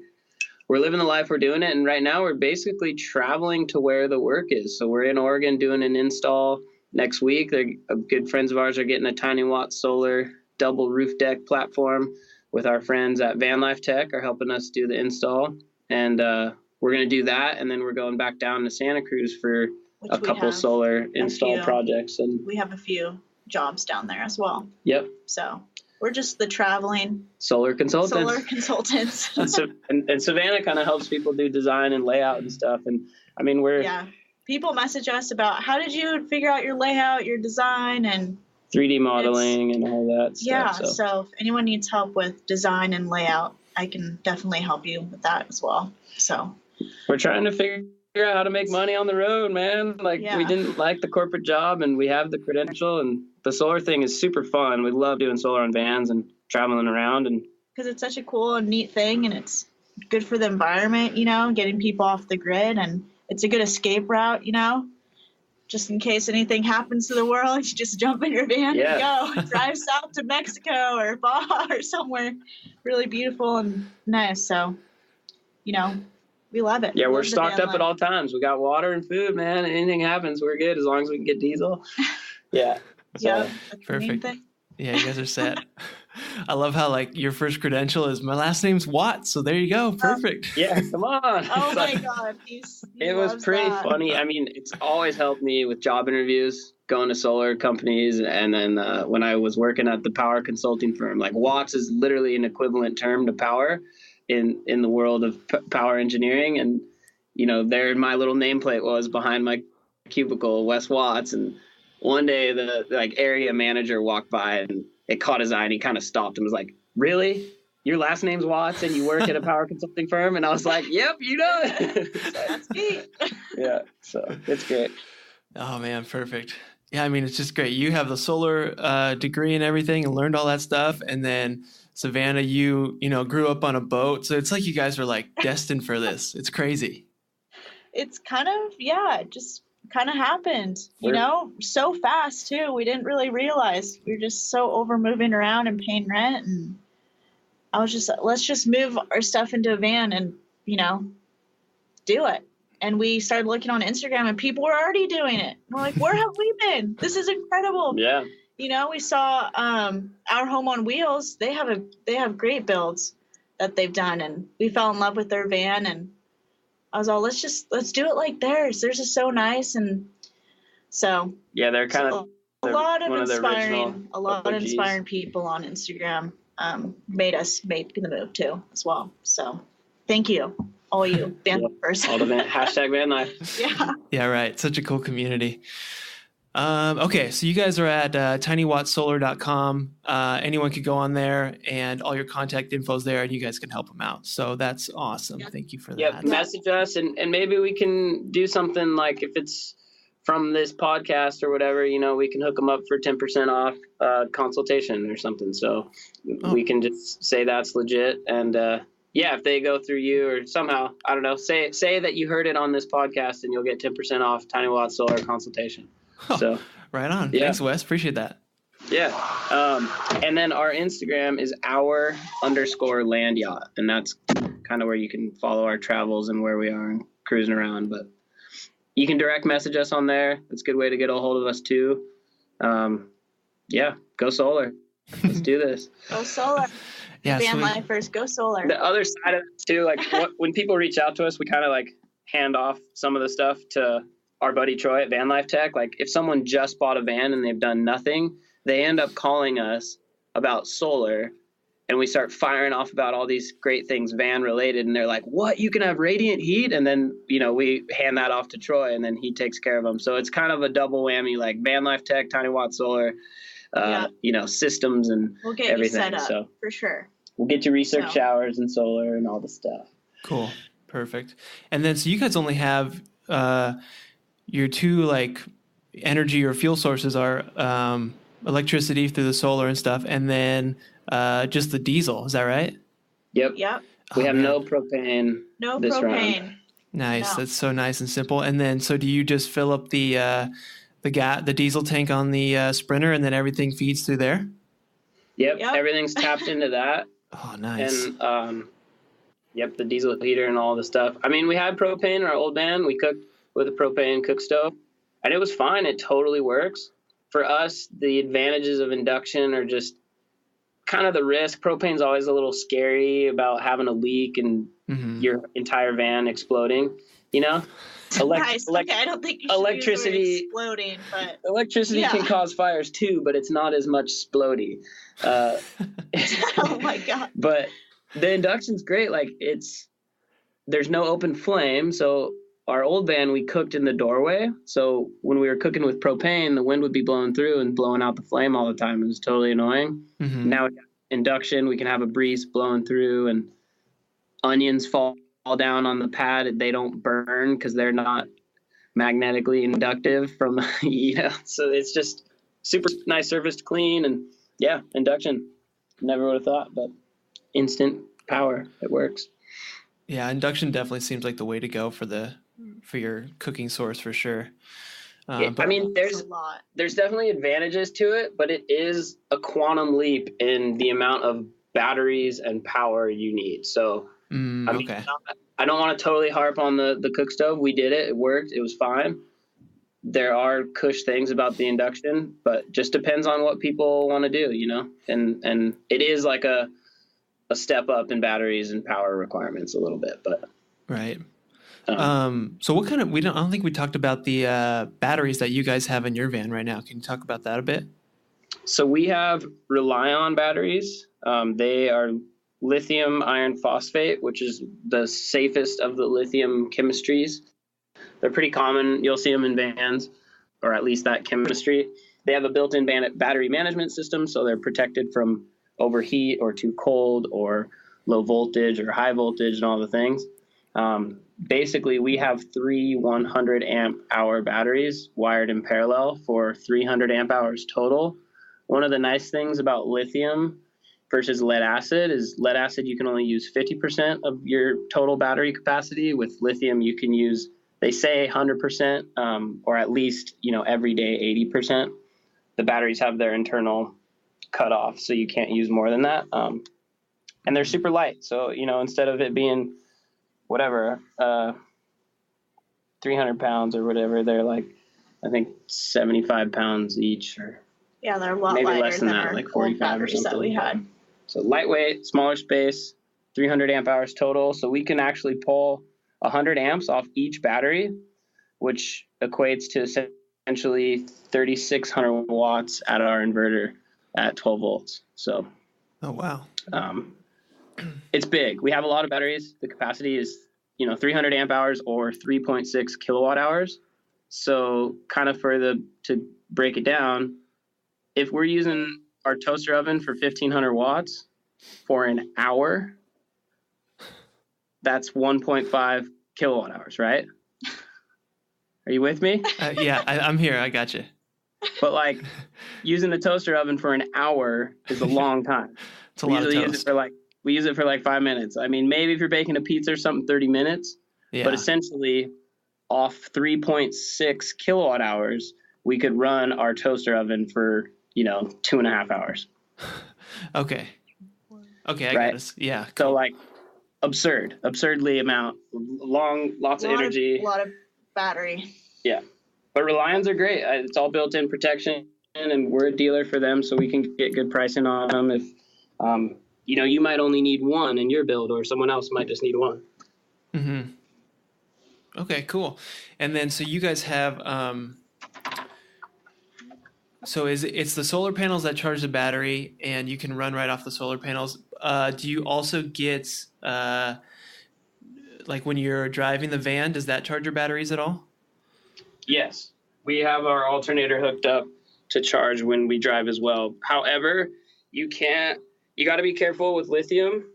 living the life, we're doing it. And right now we're basically traveling to where the work is. So we're in Oregon doing an install next week. They're good friends of ours are getting a Tiny Watt Solar double roof deck platform with our friends at VanLife Tech are helping us do the install. And we're going to do that. And then we're going back down to Santa Cruz for a couple solar install projects. And we have a few jobs down there as well. Yep. So we're just the traveling solar consultants. And Savana kind of helps people do design and layout and stuff. And I mean, people message us about how did you figure out your layout, your design, and 3D modeling and all that stuff. Yeah. So if anyone needs help with design and layout, I can definitely help you with that as well. So we're trying to figure out how to make money on the road, man. We didn't like the corporate job, and we have the credential, and the solar thing is super fun. We love doing solar on vans and traveling around, and because it's such a cool and neat thing, and it's good for the environment, getting people off the grid, and it's a good escape route, just in case anything happens to the world, you just jump in your van and go drive south to Mexico or Baja or somewhere really beautiful and nice. So, we love it. Yeah, we're stocked up at all times. We got water and food, man. Anything happens, we're good as long as we can get diesel. Yeah. So, perfect. Yeah, you guys are set. I love how your first credential is my last name's Watts, so there you go. Perfect. Yeah, come on. Oh my God, it was pretty funny. I mean, it's always helped me with job interviews, going to solar companies, and then when I was working at the power consulting firm, Watts is literally an equivalent term to power in the world of power engineering, and there my little nameplate was behind my cubicle, Wes Watts, and one day the area manager walked by and it caught his eye and he kind of stopped and was like, "Really? Your last name's Watts and you work at a power consulting firm?" And I was like, "Yep, you know it." That's me. Yeah, so it's great. Oh man, perfect. Yeah, I mean, it's just great. You have the solar degree and everything and learned all that stuff. And then Savana, you grew up on a boat. So it's like you guys are destined for this. It's crazy. It's kind of, it just kind of happened, so fast too. We didn't really realize. We were just so over moving around and paying rent. And I was just, let's just move our stuff into a van and, do it. And we started looking on Instagram and people were already doing it. We're like, where have we been? This is incredible. Yeah. We saw Our Home on Wheels. They have great builds that they've done. And we fell in love with their van. And I was all, let's do it like theirs. Theirs is so nice. And so. Yeah, they're kind of a lot of inspiring people on Instagram made us make the move too as well. So thank you. All you van lifers. All the hashtag van life. Yeah. Yeah, right. Such a cool community. Okay, so you guys are at tinywattsolar.com. Anyone could go on there and all your contact info's there and you guys can help them out. So that's awesome. Yep. Thank you for that. Yep, message us and maybe we can do something like if it's from this podcast or whatever, we can hook them up for 10% off consultation or something. So we can just say that's legit and if they go through you or somehow, I don't know, say that you heard it on this podcast and you'll get 10% off Tiny Watt Solar consultation. So right on. Yeah. Thanks, Wes. Appreciate that. Yeah. And then our Instagram is our_land yacht. And that's kind of where you can follow our travels and where we are and cruising around. But you can direct message us on there. It's a good way to get a hold of us too. Go solar. Let's do this. Go solar. Yeah, van lifers, go solar. The other side of it too, when people reach out to us, we kind of hand off some of the stuff to our buddy Troy at VanLife Tech. If someone just bought a van and they've done nothing, they end up calling us about solar and we start firing off about all these great things van related. And they're like, what, you can have radiant heat? And then, we hand that off to Troy and then he takes care of them. So it's kind of a double whammy, VanLife Tech, Tiny Watt Solar, systems and we'll get everything. You set up, for sure. We'll get you Recirc showers and solar and all the stuff. Cool. Perfect. And then, so you guys only have, your two energy or fuel sources are electricity through the solar and stuff, and then just the diesel. Is that right? Yep. We have no propane. No this propane. Round. Nice. No. That's so nice and simple. And then, so do you just fill up the diesel tank on the Sprinter, and then everything feeds through there? Yep. Everything's tapped into that. Oh, nice. And the diesel heater and all the stuff. I mean, we had propane in our old van. We cooked with a propane cook stove and it was fine. It totally works. For us, the advantages of induction are just kind of the risk. Propane's always a little scary about having a leak and your entire van exploding, you know? Nice. Okay, I don't think you should electricity use the word exploding, but electricity can cause fires too, but it's not as much splody. Oh my God. But the induction's great. Like there's no open flame. So our old van, we cooked in the doorway. So when we were cooking with propane, the wind would be blowing through and blowing out the flame all the time. It was totally annoying. Now with induction, we can have a breeze blowing through, and onions fall down on the pad. They don't burn because they're not magnetically inductive from, so it's just super nice surface to clean. And yeah, induction. Never would have thought, but instant power. It works. Yeah, induction definitely seems like the way to go for your cooking source for sure. But I mean, there's definitely advantages to it, but it is a quantum leap in the amount of batteries and power you need. So okay. I don't want to totally harp on the cook stove. We did it. It worked. It was fine. There are cush things about the induction, but just depends on what people want to do, and it is like a step up in batteries and power requirements a little bit, but right. So what kind of, I don't think we talked about the batteries that you guys have in your van right now. Can you talk about that a bit? So we have Rely-On batteries. They are lithium iron phosphate, which is the safest of the lithium chemistries. They're pretty common. You'll see them in vans, or at least that chemistry. They have a built-in battery management system, so they're protected from overheat or too cold or low voltage or high voltage and all the things. Basically, we have 3 100 amp hour batteries wired in parallel for 300 amp hours total. One of the nice things about lithium versus lead acid is lead acid, you can only use 50% of your total battery capacity. With lithium, you can use, they say 100%, or at least, every day 80%. The batteries have their internal cutoff, so you can't use more than that. And they're super light. So, instead of it being whatever, 300 pounds or whatever, they're like, I think 75 pounds each, or yeah, they're a lot maybe lighter less than than that, our like 45 or something that we had. So lightweight, smaller space, 300 amp hours total. So we can actually pull 100 amps off each battery, which equates to essentially 3,600 watts out of our inverter at 12 volts. So, oh wow, it's big. We have a lot of batteries. The capacity is 300 amp hours or 3.6 kilowatt hours. So kind of to break it down, if we're using our toaster oven for 1,500 watts for an hour, that's 1.5 kilowatt hours, right? Are you with me? Yeah, I'm here. I got you. But like using the toaster oven for an hour is a long time. It's a lot of toast. We use it for like 5 minutes. I mean, maybe if you're baking a pizza or something, 30 minutes. Yeah. But essentially, off 3.6 kilowatt hours, we could run our toaster oven for 2.5 hours. Okay, I right? got this. Yeah. Cool. So like absurdly amount, lots of energy, a lot of battery. Yeah, but Rely-Ons are great. It's all built-in protection, and we're a dealer for them, so we can get good pricing on them. If you might only need one in your build, or someone else might just need one. Mm-hmm. Okay, cool. And then so you guys have so it's the solar panels that charge the battery, and you can run right off the solar panels. Do you also get like when you're driving the van, does that charge your batteries at all? Yes, we have our alternator hooked up to charge when we drive as well. However, you got to be careful with lithium.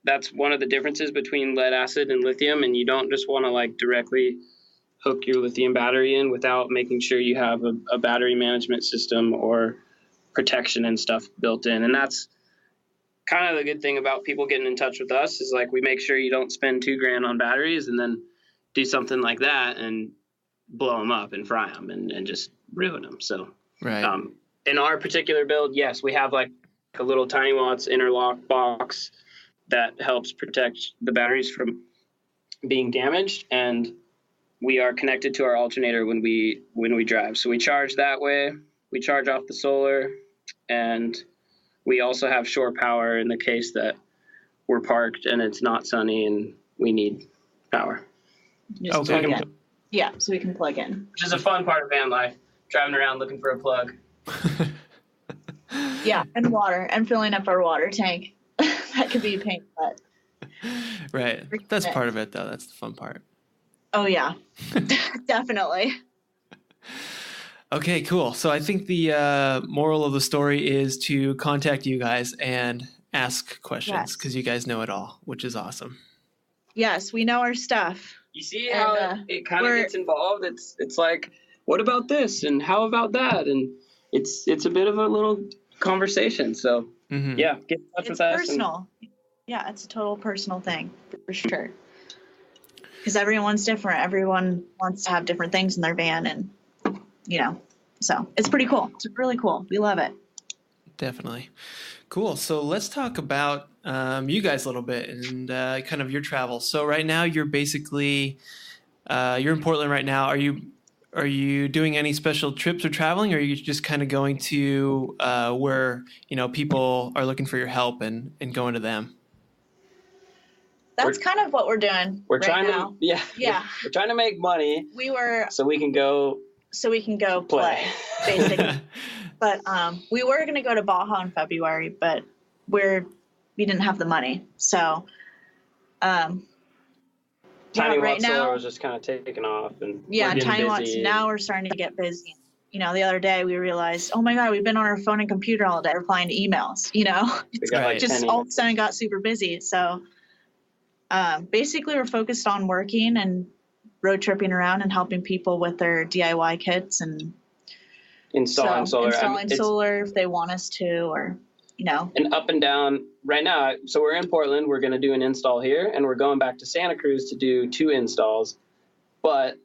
That's one of the differences between lead acid and lithium, and you don't just want to like directly hook your lithium battery in without making sure you have a battery management system or protection and stuff built in. And that's kind of the good thing about people getting in touch with us, is like we make sure you don't spend $2,000 on batteries and then do something like that and blow them up and fry them and just ruin them. So right. In our particular build, yes, we have like a little tiny watts interlock box that helps protect the batteries from being damaged, and we are connected to our alternator when we drive. So we charge that way. We charge off the solar, and we also have shore power in the case that we're parked and it's not sunny and we need power. Just Okay. plug in. Yeah, so we can plug in. Which is a fun part of van life, driving around looking for a plug. Yeah, and water, and filling up our water tank. That could be a pain, but Right. That's part of it, though. That's the fun part. oh yeah, definitely. Okay, cool. So I think the moral of the story is to contact you guys and ask questions because you guys know it all, which is awesome. Yes, we know our stuff. You see how it kind of gets involved? It's like, what about this? And how about that? And it's a bit of a little conversation. So yeah, get in touch with us. It's personal. Yeah, it's a total personal thing for sure. Because everyone's different. Everyone wants to have different things in their van, and so it's pretty cool. It's really cool. We love it. Definitely. Cool. So let's talk about you guys a little bit and kind of your travels. So right now you're basically you're in Portland right now. Are you doing any special trips or traveling, or are you just kind of going to where people are looking for your help and going to them? That's kind of what we're doing. We're right trying now. to we're trying to make money. So we can go play basically. But we were going to go to Baja in February, but we didn't have the money. So Tiny right Watt now Solar was just kind of taking off, and Tiny Watts. busy. Now we're starting to get busy. The other day we realized, oh my God, we've been on our phone and computer all day replying to emails. We got like Just 10 all of a sudden got super busy. So basically we're focused on working and road tripping around and helping people with their DIY kits and installing solar if they want us to, or and up and down right now. So we're in Portland. We're going to do an install here, and we're going back to Santa Cruz to do 2 installs. But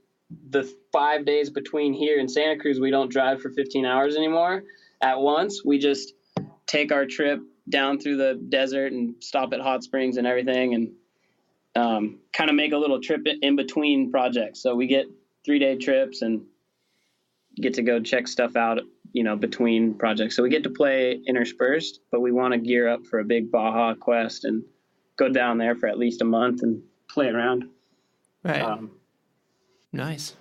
the 5 days between here and Santa Cruz, we don't drive for 15 hours anymore at once. We just take our trip down through the desert and stop at hot springs and everything, and kind of make a little trip in between projects. So we get 3-day trips and get to go check stuff out, between projects. So we get to play interspersed, but we want to gear up for a big Baja quest and go down there for at least a month and play around. Right. Nice.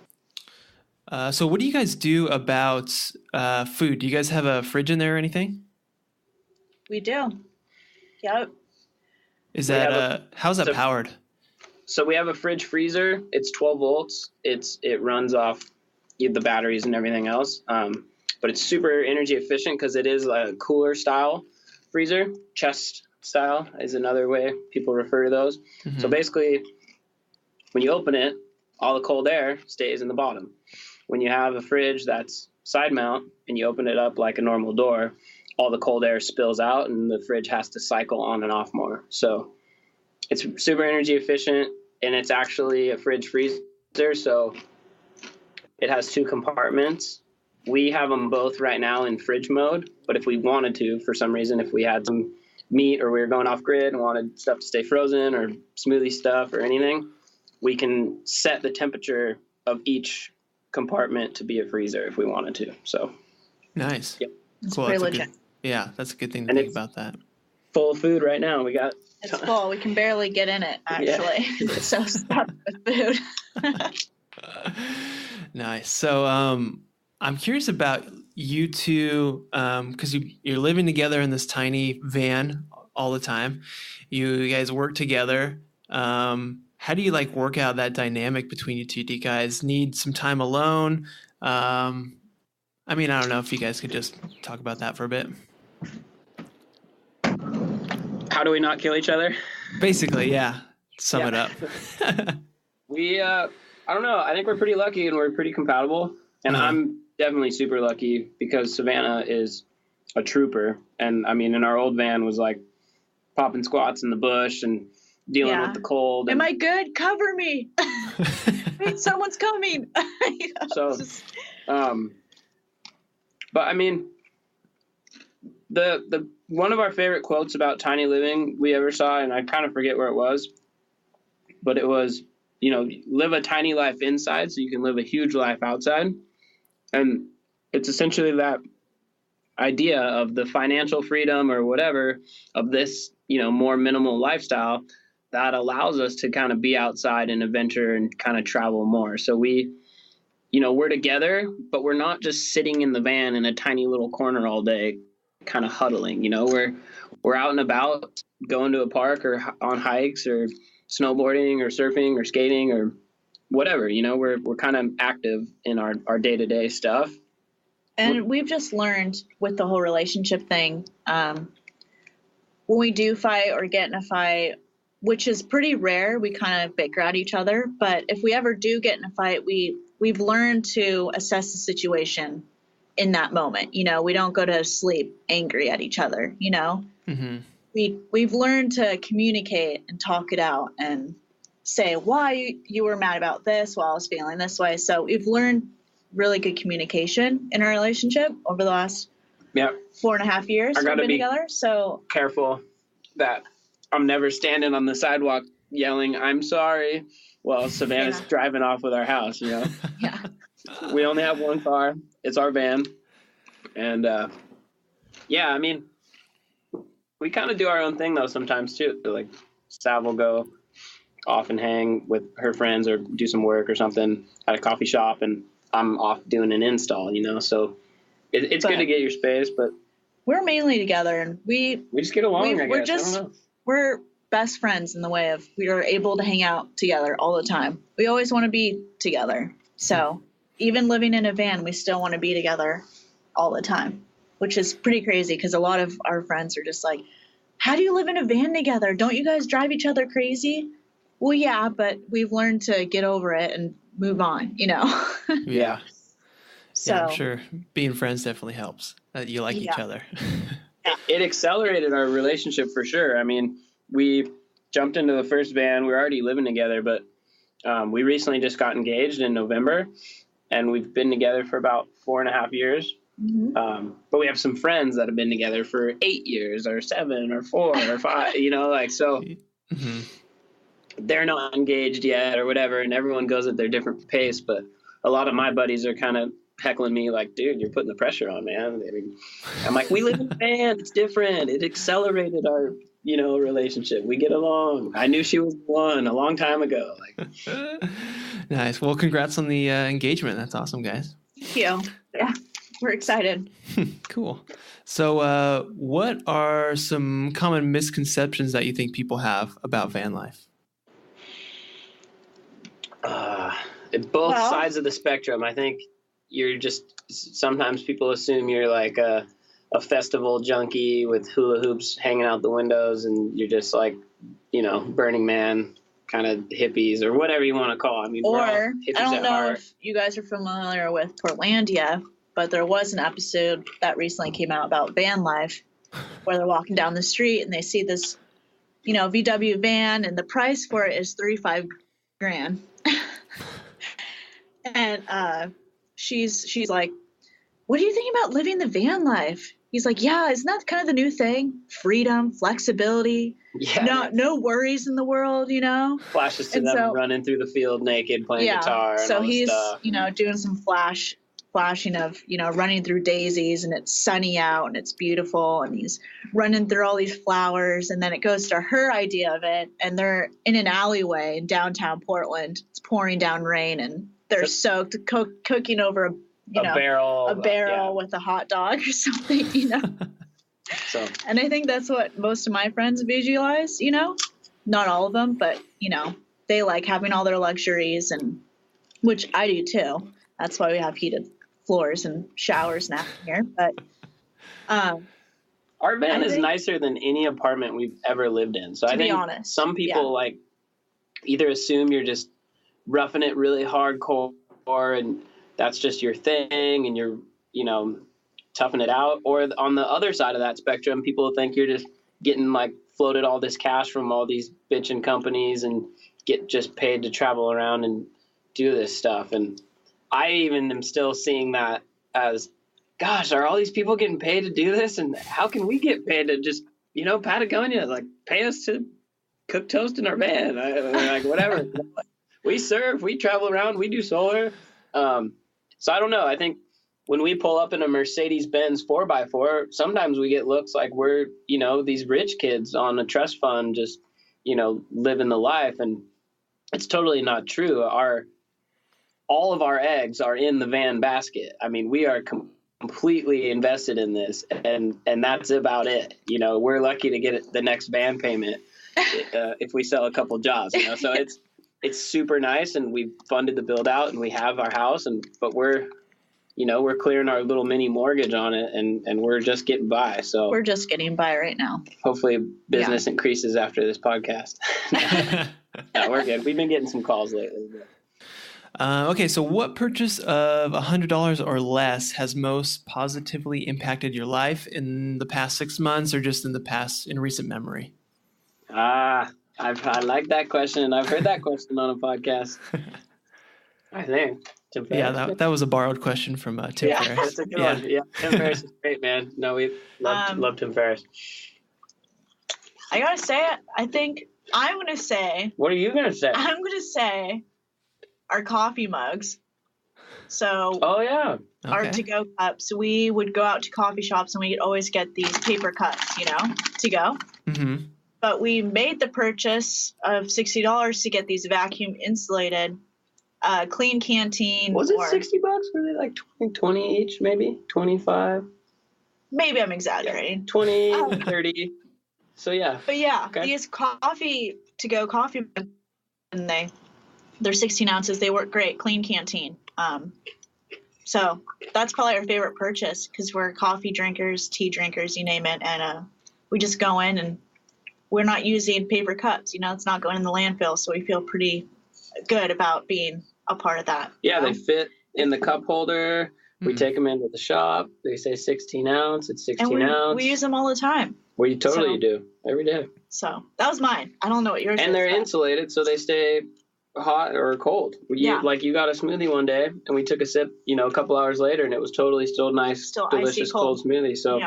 So what do you guys do about food? Do you guys have a fridge in there or anything? We do. Yep. Is that how's that powered? So we have a fridge freezer. It's 12 volts. It runs off the batteries and everything else. But it's super energy efficient because it is a cooler style freezer. Chest style is another way people refer to those. Mm-hmm. So basically, when you open it, all the cold air stays in the bottom. When you have a fridge that's side mount and you open it up like a normal door, all the cold air spills out and the fridge has to cycle on and off more. So it's super energy efficient, and it's actually a fridge freezer. So it has 2 compartments. We have them both right now in fridge mode, but if we wanted to, for some reason, if we had some meat or we were going off grid and wanted stuff to stay frozen or smoothie stuff or anything, we can set the temperature of each compartment to be a freezer if we wanted to. So nice. Yep. It's cool. pretty legit. That's a good thing to think about that. Full of food right now. It's full. We can barely get in it, actually. Yeah. It's so stuffed with food. Nice. So I'm curious about you two, because you're living together in this tiny van all the time. You guys work together. How do you work out that dynamic between you two? Do you guys need some time alone? I don't know if you guys could just talk about that for a bit. How do we not kill each other? Basically, yeah. Sum it up. We, I don't know. I think we're pretty lucky and we're pretty compatible. And I'm definitely super lucky because Savana is a trooper. And in our old van was popping squats in the bush and dealing with the cold. Am I good? Cover me. Wait, someone's coming. But the one of our favorite quotes about tiny living we ever saw, and I kind of forget where it was, but it was, live a tiny life inside so you can live a huge life outside. And it's essentially that idea of the financial freedom or whatever of this, more minimal lifestyle that allows us to kind of be outside and adventure and kind of travel more. So we're together, but we're not just sitting in the van in a tiny little corner all day, kind of huddling. We're out and about, going to a park or on hikes or snowboarding or surfing or skating or whatever. We're kind of active in our day-to-day stuff. And we've just learned with the whole relationship thing, when we do fight or get in a fight, which is pretty rare, we kind of bicker at each other. But if we ever do get in a fight, we've learned to assess the situation in that moment. We don't go to sleep angry at each other. Mm-hmm. We've learned to communicate and talk it out and say why you were mad about this while I was feeling this way. So we've learned really good communication in our relationship over the last 4.5 years we've been together. So careful that I'm never standing on the sidewalk yelling, "I'm sorry," while Savannah's driving off with our house, Yeah. We only have one car. It's our van. And we kind of do our own thing though sometimes too. Like Sav will go off and hang with her friends or do some work or something at a coffee shop, and I'm off doing an install, so it's good to get your space, but we're mainly together and we just get along. I guess. We're best friends in the way of we are able to hang out together all the time. We always want to be together. So even living in a van, we still want to be together all the time, which is pretty crazy because a lot of our friends are just like, how do you live in a van together? Don't you guys drive each other crazy? Well, yeah, but we've learned to get over it and move on, Yeah. So I'm sure being friends definitely helps that you like each other. It accelerated our relationship for sure. I mean, we jumped into the first van. We were already living together, but we recently just got engaged in November, and we've been together for about 4.5 years. Mm-hmm. But we have some friends that have been together for 8 years or 7 or 4 or 5, so Mm-hmm. they're not engaged yet or whatever, and everyone goes at their different pace. But a lot of my buddies are kind of heckling me like, dude, you're putting the pressure on, man. I'm like, we live in a van. It's different. It accelerated our, relationship. We get along. I knew she was the one a long time ago. Nice. Well, congrats on the engagement. That's awesome, guys. Thank you. Yeah, we're excited. Cool. So what are some common misconceptions that you think people have about van life? Both sides of the spectrum. I think sometimes people assume you're like a festival junkie with hula hoops hanging out the windows, and you're just like, Burning Man kind of hippies or whatever you want to call it. I mean, or I don't know if you guys are familiar with Portlandia, but there was an episode that recently came out about van life where they're walking down the street and they see this, VW van, and the price for it is $35,000. And she's like, what do you think about living the van life? He's like, yeah, isn't that kind of the new thing? Freedom, flexibility, no worries in the world, Flashes to them running through the field naked, playing guitar. And so he's, stuff. Doing some flashing of, running through daisies, and it's sunny out and it's beautiful, and he's running through all these flowers, and then it goes to her idea of it, and they're in an alleyway in downtown Portland. It's pouring down rain, and they're soaked, cooking over a barrel with a hot dog or something, So, and I think that's what most of my friends visualize, not all of them, but they like having all their luxuries, and which I do too. That's why we have heated floors and showers now here. But our van is nicer than any apartment we've ever lived in. So I think some people like either assume you're just roughing it really hardcore and that's just your thing and you're, toughing it out. Or on the other side of that spectrum, people think you're just getting like floated all this cash from all these bitchin' companies and get just paid to travel around and do this stuff. And I even am still seeing that as, gosh, are all these people getting paid to do this? And how can we get paid to just, Patagonia, like pay us to cook toast in our van? Like whatever. We surf, we travel around, we do solar. So I don't know. I think when we pull up in a Mercedes-Benz 4x4, sometimes we get looks like we're, these rich kids on a trust fund just, living the life. And it's totally not true. All of our eggs are in the van basket. I mean, we are completely invested in this, and that's about it. We're lucky to get the next van payment if we sell a couple jobs. So it's super nice, and we've funded the build out, and we have our house, but we're clearing our little mini mortgage on it, and we're just getting by. So we're just getting by right now. Hopefully business increases after this podcast. No, we're good. We've been getting some calls lately. Okay, so what purchase of $100 or less has most positively impacted your life in the past 6 months, or just in recent memory? I like that question. I've heard that question on a podcast. I think Tim Ferriss. Yeah, that was a borrowed question from Tim Ferriss. That's a good one. Yeah, Tim Ferriss is great, man. No, we love Tim Ferriss. I gotta say, I'm gonna say. What are you gonna say? I'm gonna say our coffee mugs. So. Oh yeah. Our to-go cups. We would go out to coffee shops and we'd always get these paper cups, to go. Mm-hmm. But we made the purchase of $60 to get these vacuum insulated, clean canteen. Was it $60? Were they like 20 each, maybe 25? Maybe I'm exaggerating. 20, 30. So yeah. But yeah, these to-go coffee, and they're 16 ounces. They work great. Clean canteen. So that's probably our favorite purchase because we're coffee drinkers, tea drinkers, you name it. And we just go in and we're not using paper cups. It's not going in the landfill. So we feel pretty good about being a part of that. Yeah, they fit in the cup holder. We take them into the shop. They say 16 ounce. It's 16 ounce. We use them all the time. We totally do. Every day. So that was mine. I don't know what yours is. And they're insulated, so they stay hot or cold. Like you got a smoothie one day, and we took a sip, a couple hours later, and it was totally still nice, delicious cold smoothie. So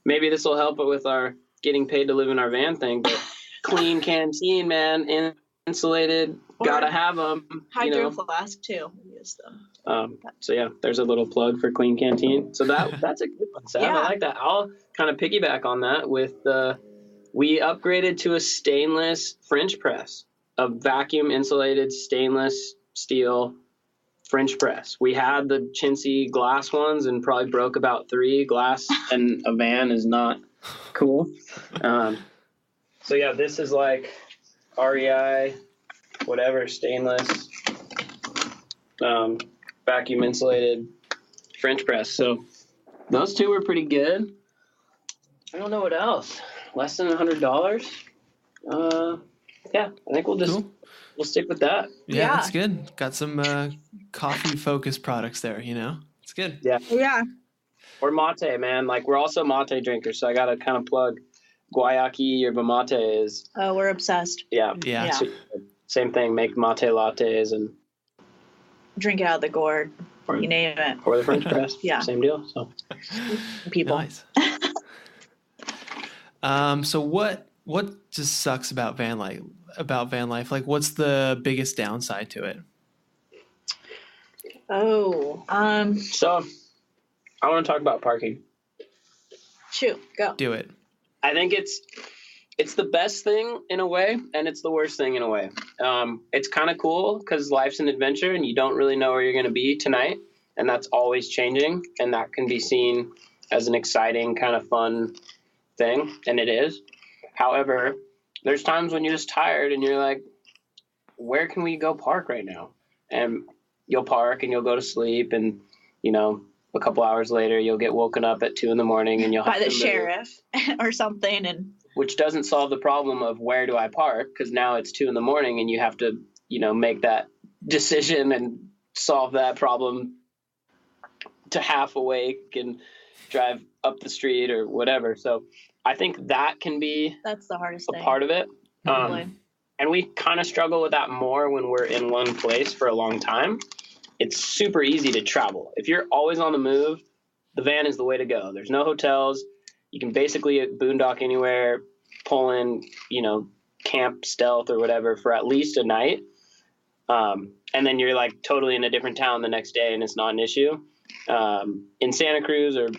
maybe this will help with our getting paid to live in our van thing. But clean canteen, man, insulated, gotta have them. Hydro flask too. We use them. So yeah, there's a little plug for clean canteen. So that's a good one, Sav. I like that. I'll kind of piggyback on that with we upgraded to a stainless French press. A vacuum insulated stainless steel French press. We had the chintzy glass ones and probably broke about 3. Glass and a van is not cool. So yeah, this is like REI, whatever, stainless, vacuum insulated French press. So those two were pretty good. I don't know what else. Less than $100. Yeah, I think we'll stick with that. Yeah, that's good. Got some coffee-focused products there, It's good. Yeah. Yeah. Or mate, man. Like, we're also mate drinkers, so I got to kind of plug guayaki or mate is. Oh, we're obsessed. Yeah. So, same thing, make mate lattes and drink it out of the gourd. You name it. Or the French press. Yeah. Same deal. So people. Nice. So what just sucks about van life? Like, what's the biggest downside to it? So I want to talk about parking. Shoot, go. Do it. I think it's the best thing in a way, and it's the worst thing in a way. It's kind of cool because life's an adventure, and you don't really know where you're going to be tonight, and that's always changing, and that can be seen as an exciting kind of fun thing, and it is. However, there's times when you're just tired and you're like, where can we go park right now? And you'll park and you'll go to sleep, and a couple hours later you'll get woken up at 2 a.m. and you'll have by the sheriff or something, and which doesn't solve the problem of where do I park, because now it's 2 a.m. and you have to make that decision and solve that problem to half awake and drive up the street or whatever. So I think that can be that's the hardest thing. Part of it. And we kind of struggle with that more when we're in one place for a long time. It's super easy to travel. If you're always on the move, the van is the way to go. There's no hotels. You can basically boondock anywhere, pull in, camp stealth or whatever for at least a night. And then you're like totally in a different town the next day and it's not an issue. in Santa Cruz or,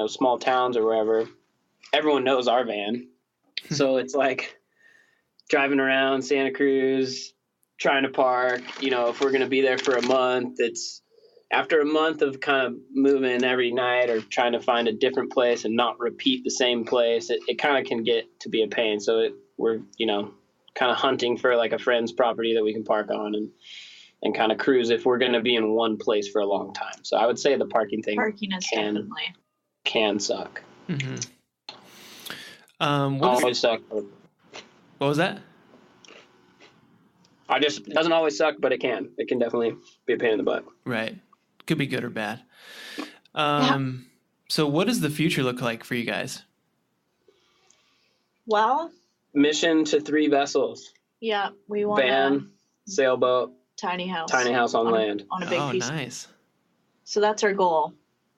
small towns or wherever, everyone knows our van. So it's like driving around Santa Cruz, trying to park, if we're going to be there for a month, it's after a month of kind of moving every night or trying to find a different place and not repeat the same place, it kind of can get to be a pain. So we're, kind of hunting for like a friend's property that we can park on and kind of cruise if we're going to be in one place for a long time. So I would say the parking thing can suck. Mm-hmm. Always suck. What was that? It doesn't always suck, but it can. It can definitely be a pain in the butt. Right. Could be good or bad. So what does the future look like for you guys? Well, mission to 3 vessels. Yeah, we want van, sailboat, tiny house on land. On a big piece. Oh, nice. So that's our goal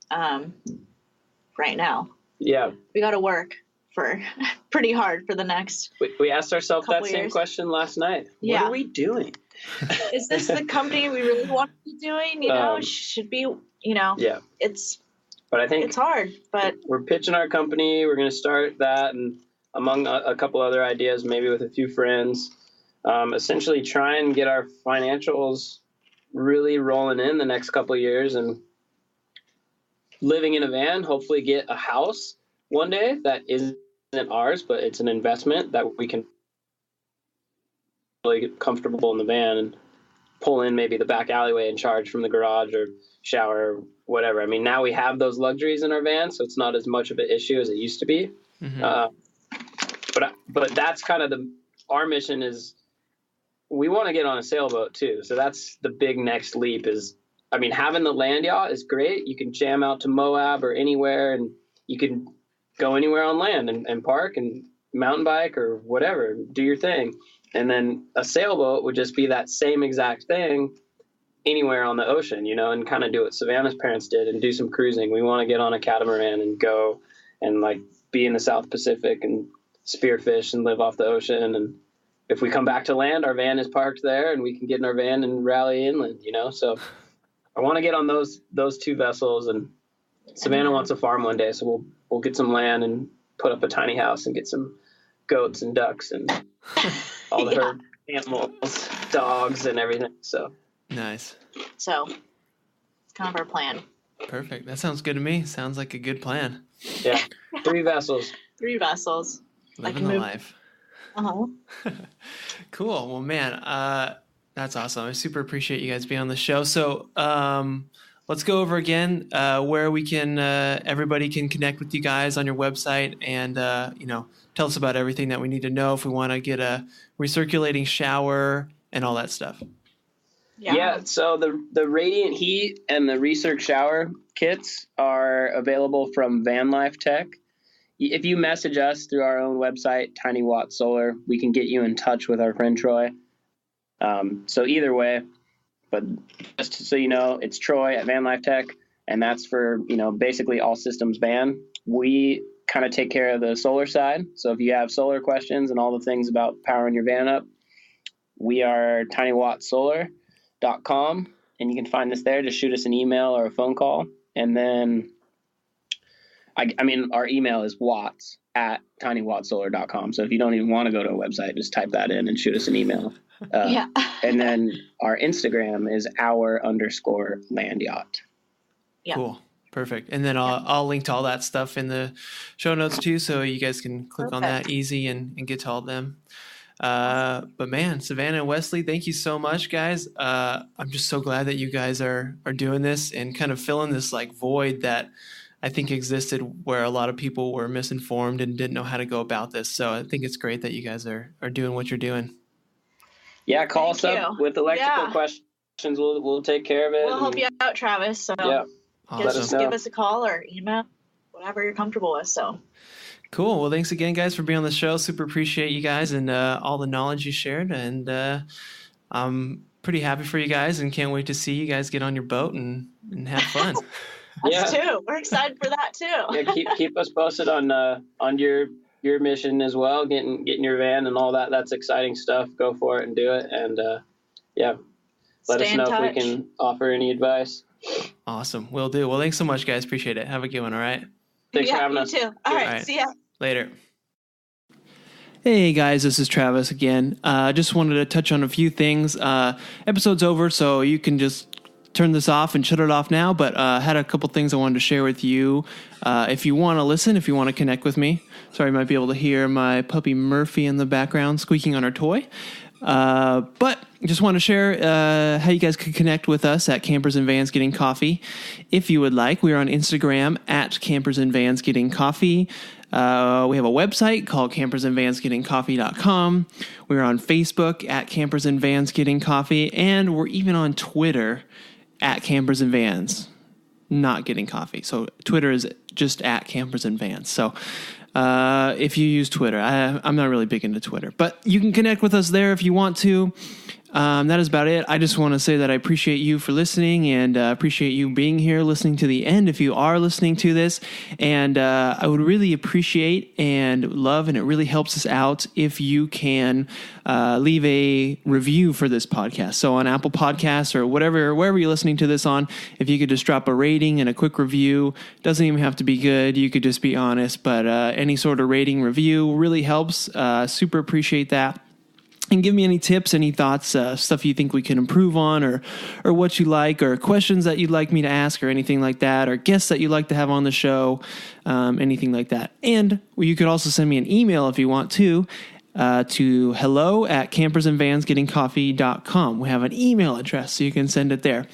right now. Yeah. We got to work for pretty hard for the next. We asked ourselves that same years. question last night. Yeah. What are we doing? Is this the company we really want to be doing? Should be, Yeah. But I think it's hard, but we're pitching our company. We're going to start that, and among a couple other ideas, maybe with a few friends, essentially try and get our financials really rolling in the next couple of years and living in a van, hopefully get a house one day that isn't ours, but it's an investment that we can really get comfortable in the van and pull in maybe the back alleyway and charge from the garage or shower or whatever. I mean, now we have those luxuries in our van, so it's not as much of an issue as it used to be. Mm-hmm. But that's kind of our mission is we want to get on a sailboat too. So that's the big next leap is, I mean, having the land yacht is great. You can jam out to Moab or anywhere, and you can go anywhere on land and park and mountain bike or whatever, do your thing. And then a sailboat would just be that same exact thing anywhere on the ocean, and kind of do what Savannah's parents did and do some cruising. We want to get on a catamaran and go and like be in the South Pacific and spearfish and live off the ocean. And if we come back to land, our van is parked there and we can get in our van and rally inland, So I want to get on those 2 vessels, and Savannah wants a farm one day. So we'll get some land and put up a tiny house and get some goats and ducks and all the herd animals, dogs and everything. So nice. So it's kind of our plan. Perfect. That sounds good to me. Sounds like a good plan. Yeah. 3 vessels. 3 vessels. Living the life. Uh-huh. Cool. Well, man, that's awesome. I super appreciate you guys being on the show. So let's go over again where we can everybody can connect with you guys on your website and tell us about everything that we need to know if we want to get a recirculating shower and all that stuff. Yeah, so the Radiant Heat and the Recirc shower kits are available from VanLife Tech. If you message us through our own website, Tiny Watt Solar, we can get you in touch with our friend Troy. So either way, but just so you know, it's Troy at VanLife Tech, and that's for, basically all systems van. We kind of take care of the solar side. So if you have solar questions and all the things about powering your van up, we are tinywattsolar.com, and you can find us there. Just shoot us an email or a phone call. And then, our email is watts@tinywattsolar.com. So if you don't even want to go to a website, just type that in and shoot us an email. And then our Instagram is _land yacht. Yeah. Cool. Perfect. And then I'll link to all that stuff in the show notes too, so you guys can click on that easy and get to all of them. But man, Savana and Wesley, thank you so much, guys. I'm just so glad that you guys are doing this and kind of filling this like void that I think existed where a lot of people were misinformed and didn't know how to go about this. So I think it's great that you guys are doing what you're doing. Yeah, call us up with electrical questions. We'll take care of it. We'll help you out, Travis. So yeah, just give us a call or email, whatever you're comfortable with. So cool. Well, thanks again, guys, for being on the show. Super appreciate you guys and all the knowledge you shared. And I'm pretty happy for you guys and can't wait to see you guys get on your boat and have fun. Us too. We're excited for that too. Yeah, keep us posted on your mission as well, getting your van and all that. That's exciting stuff. Go for it and do it. And let us know if we can offer any advice. Awesome. Will do. Well, thanks so much, guys. Appreciate it. Have a good one. All right. Thanks for Yeah, having you us. too. All right. See ya. Later. Hey guys, this is Travis again. Just wanted to touch on a few things. Episode's over, so you can just turn this off and shut it off now, but had a couple things I wanted to share with you. If you want to listen, if you want to connect with me. Sorry, you might be able to hear my puppy Murphy in the background squeaking on her toy. But just want to share how you guys could connect with us at Campers and Vans Getting Coffee. If you would like, we're on Instagram at Campers and Vans Getting Coffee. We have a website called campersandvansgettingcoffee.com. We're on Facebook at Campers and Vans Getting Coffee, and we're even on Twitter at Campers and Vans Not Getting Coffee. So Twitter is just at Campers and Vans. So if you use Twitter, I'm not really big into Twitter, but you can connect with us there if you want to. That is about it. I just want to say that I appreciate you for listening and appreciate you being here, listening to the end if you are listening to this. And I would really appreciate and love, and it really helps us out if you can leave a review for this podcast. So on Apple Podcasts or wherever you're listening to this on, if you could just drop a rating and a quick review. Doesn't even have to be good. You could just be honest, but any sort of rating review really helps. Super appreciate that. And give me any tips, any thoughts, stuff you think we can improve on, or what you like, or questions that you'd like me to ask, or anything like that, or guests that you'd like to have on the show, anything like that. And you could also send me an email if you want to hello@campersandvansgettingcoffee.com. We have an email address, so you can send it there.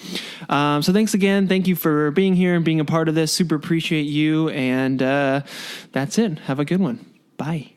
So thanks again. Thank you for being here and being a part of this. Super appreciate you. And that's it. Have a good one. Bye.